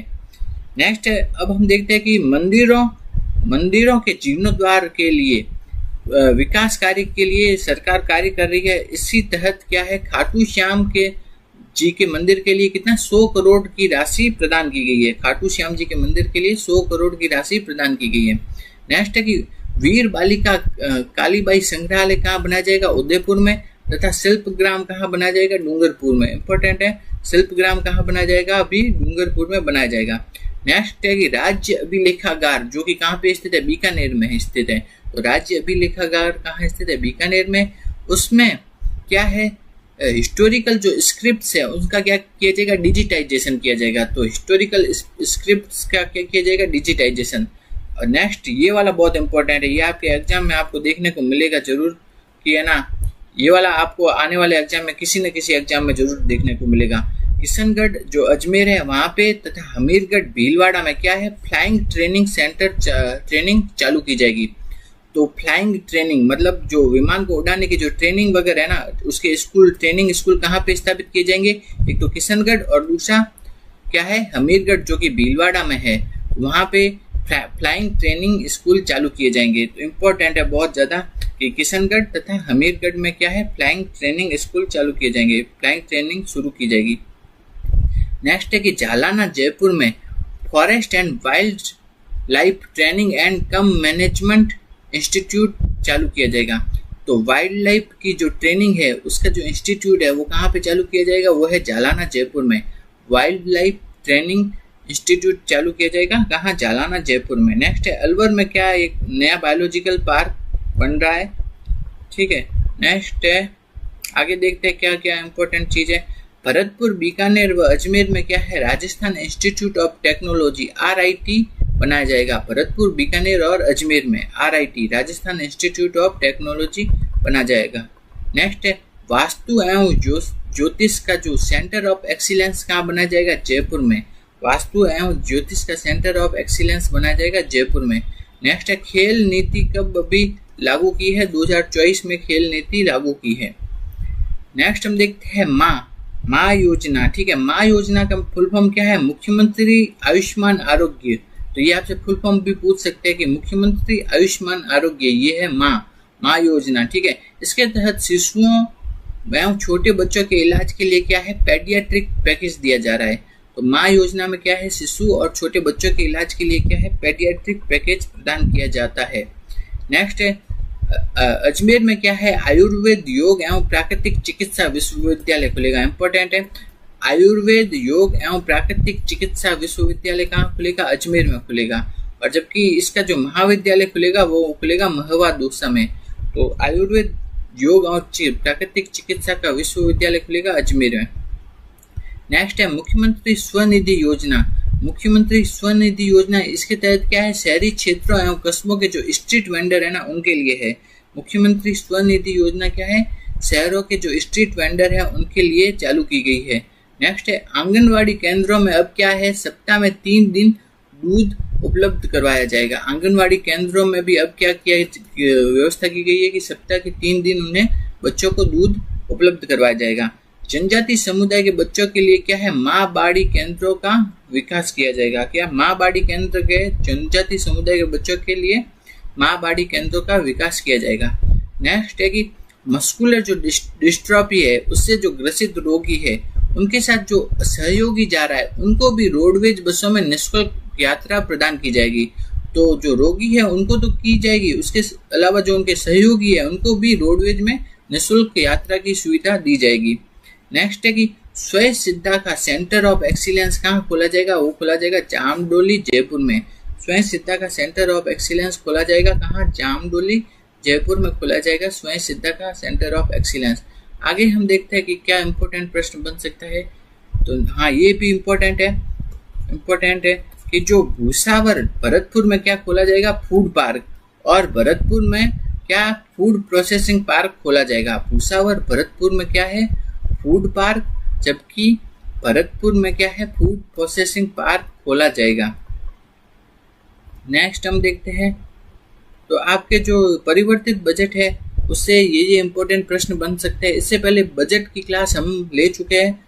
नेक्स्ट है, अब हम देखते हैं कि मंदिरों के जीर्णोद्धार के लिए विकास कार्य के लिए सरकार कार्य कर रही है। इसी तहत क्या है, खाटू श्याम के जी के मंदिर के लिए कितना 100 करोड़ की राशि प्रदान की गई है। खाटू श्याम जी के मंदिर के लिए 100 करोड़ की राशि प्रदान की गई है। नेक्स्ट है कि वीर बालिका कालीबाई संग्रहालय कहाँ बनाया जाएगा, उदयपुर में, तथा शिल्प ग्राम कहाँ बनाया जाएगा, डूंगरपुर में। इंपॉर्टेंट है, शिल्प ग्राम कहाँ बनाया जाएगा, अभी डूंगरपुर में बनाया जाएगा। नेक्स्ट है कि राज्य अभिलेखागार जो कि कहाँ पे स्थित है, बीकानेर में स्थित है। तो राज्य अभिलेखागार कहाँ स्थित है, बीकानेर में। उसमें क्या है, हिस्टोरिकल जो स्क्रिप्ट्स है उनका क्या किया जाएगा, डिजिटाइजेशन किया जाएगा। तो हिस्टोरिकल स्क्रिप्ट्स का क्या किया जाएगा, डिजिटाइजेशन। और नेक्स्ट ये वाला बहुत इंपॉर्टेंट है, ये आपके एग्जाम में आपको देखने को मिलेगा जरूर कि है ना, ये वाला आपको आने वाले एग्जाम में किसी न किसी एग्जाम में जरूर देखने को मिलेगा। किशनगढ़ जो अजमेर है वहाँ पे तथा हमीरगढ़ भीलवाड़ा में क्या है, फ्लाइंग ट्रेनिंग सेंटर ट्रेनिंग चालू की जाएगी। तो फ्लाइंग ट्रेनिंग मतलब जो विमान को उड़ाने की जो ट्रेनिंग वगैरह है ना, उसके स्कूल, ट्रेनिंग स्कूल कहाँ पे स्थापित किए जाएंगे, एक तो किशनगढ़ और दूसरा क्या है, हमीरगढ़ जो कि भीलवाड़ा में है, वहाँ पे फ्लाइंग ट्रेनिंग स्कूल चालू किए जाएंगे। तो इम्पोर्टेंट है बहुत ज़्यादा कि किशनगढ़ तथा हमीरगढ़ में क्या है, फ्लाइंग ट्रेनिंग स्कूल चालू किए जाएंगे, फ्लाइंग ट्रेनिंग शुरू की जाएगी। नेक्स्ट है कि जालाना जयपुर में forest and wild life training and come management institute चालू किया जाएगा। तो वाइल्ड लाइफ की जो ट्रेनिंग है उसका जो इंस्टीट्यूट है वो कहाँ पे चालू किया जाएगा, वो है जालाना जयपुर में। वाइल्ड लाइफ ट्रेनिंग इंस्टीट्यूट चालू किया जाएगा कहाँ, जालाना जयपुर में। नेक्स्ट है अलवर में क्या एक नया बायोलॉजिकल पार्क बन रहा है, ठीक है। नेक्स्ट है, आगे देखते हैं क्या क्या इंपॉर्टेंट चीज है। भरतपुर, बीकानेर व अजमेर में क्या है, Rajasthan institute of technology RIT बनाया जाएगा। भरतपुर, बीकानेर और अजमेर में RIT Rajasthan institute of technology बना जाएगा। नेक्स्ट है वास्तु एवं ज्योतिष का जो सेंटर ऑफ एक्सीलेंस कहाँ बनाया जाएगा, जयपुर में। वास्तु एवं ज्योतिष का सेंटर ऑफ एक्सीलेंस बनाया जाएगा जयपुर में। नेक्स्ट है खेल नीति कब अभी लागू की है, 2024 में खेल नीति लागू की है। नेक्स्ट हम देखते हैं माँ योजना, ठीक है। माँ योजना का फुल फॉर्म क्या है, मुख्यमंत्री आयुष्मान आरोग्य। तो ये आपसे फुल फॉर्म भी पूछ सकते हैं कि मुख्यमंत्री आयुष्मान आरोग्य, ये है माँ योजना, ठीक है। इसके तहत शिशुओं एवं छोटे बच्चों के इलाज के लिए क्या है, पेडियाट्रिक पैकेज दिया जा रहा है। तो माँ योजना में क्या है, शिशु और छोटे बच्चों के इलाज के लिए क्या है, पेडियाट्रिक पैकेज प्रदान किया जाता है। नेक्स्ट है अजमेर में क्या है, आयुर्वेद योग एवं प्राकृतिक चिकित्सा विश्वविद्यालय खुलेगा। इंपॉर्टेंट है, आयुर्वेद योग एवं प्राकृतिक चिकित्सा विश्वविद्यालय कहाँ खुलेगा, अजमेर में खुलेगा। और जबकि इसका जो महाविद्यालय खुलेगा वो खुलेगा महवा दौसा में। तो आयुर्वेद योग और प्राकृतिक चिकित्सा का विश्वविद्यालय खुलेगा अजमेर में। नेक्स्ट है मुख्यमंत्री स्वनिधि योजना। मुख्यमंत्री स्वनिधि योजना इसके तहत क्या है, शहरी क्षेत्रों एवं कस्बों के जो स्ट्रीट वेंडर है ना उनके लिए है। मुख्यमंत्री स्वनिधि योजना क्या है, शहरों के जो स्ट्रीट वेंडर है उनके लिए चालू की गई है। नेक्स्ट है आंगनवाड़ी केंद्रों में अब क्या है, सप्ताह में 3 दिन दूध उपलब्ध करवाया जाएगा। आंगनवाड़ी केंद्रों में भी अब क्या किया व्यवस्था की गई है कि सप्ताह के 3 दिन उन्हें बच्चों को दूध उपलब्ध करवाया जाएगा। जनजाति समुदाय के बच्चों के लिए क्या है, माँ बाड़ी केंद्रों का विकास किया जाएगा। क्या माँ बाड़ी केंद्र के जनजाति समुदाय के बच्चों के लिए माँ बाड़ी केंद्रों का विकास किया जाएगा। नेक्स्ट है कि मस्कुलर जो डिस्ट्रॉफी है उससे जो ग्रसित रोगी है उनके साथ जो सहयोगी जा रहा है उनको भी रोडवेज बसों में निःशुल्क यात्रा प्रदान की जाएगी। तो जो रोगी है उनको तो की जाएगी, उसके अलावा जो उनके सहयोगी है उनको भी रोडवेज में निःशुल्क यात्रा की सुविधा दी जाएगी। नेक्स्ट है कि स्वयं सिद्धा का सेंटर ऑफ एक्सीलेंस कहाँ खोला जाएगा, वो खोला जाएगा जामडोली जयपुर में। स्वयं सिद्धा का सेंटर ऑफ एक्सीलेंस खोला जाएगा कहाँ, जामडोली जयपुर में खोला जाएगा स्वयं सिद्धा का सेंटर ऑफ एक्सीलेंस। आगे हम देखते हैं कि क्या इंपॉर्टेंट प्रश्न बन सकता है। तो हाँ, ये भी इम्पोर्टेंट है कि जो भूसावर भरतपुर में क्या खोला जाएगा, फूड पार्क। और भरतपुर में क्या, फूड प्रोसेसिंग पार्क खोला जाएगा। भूसावर भरतपुर में क्या है, फूड पार्क, जबकि भरतपुर में क्या है, फूड प्रोसेसिंग पार्क खोला जाएगा। नेक्स्ट हम देखते हैं, तो आपके जो परिवर्तित बजट है उससे ये इंपॉर्टेंट प्रश्न बन सकते हैं। इससे पहले बजट की क्लास हम ले चुके हैं,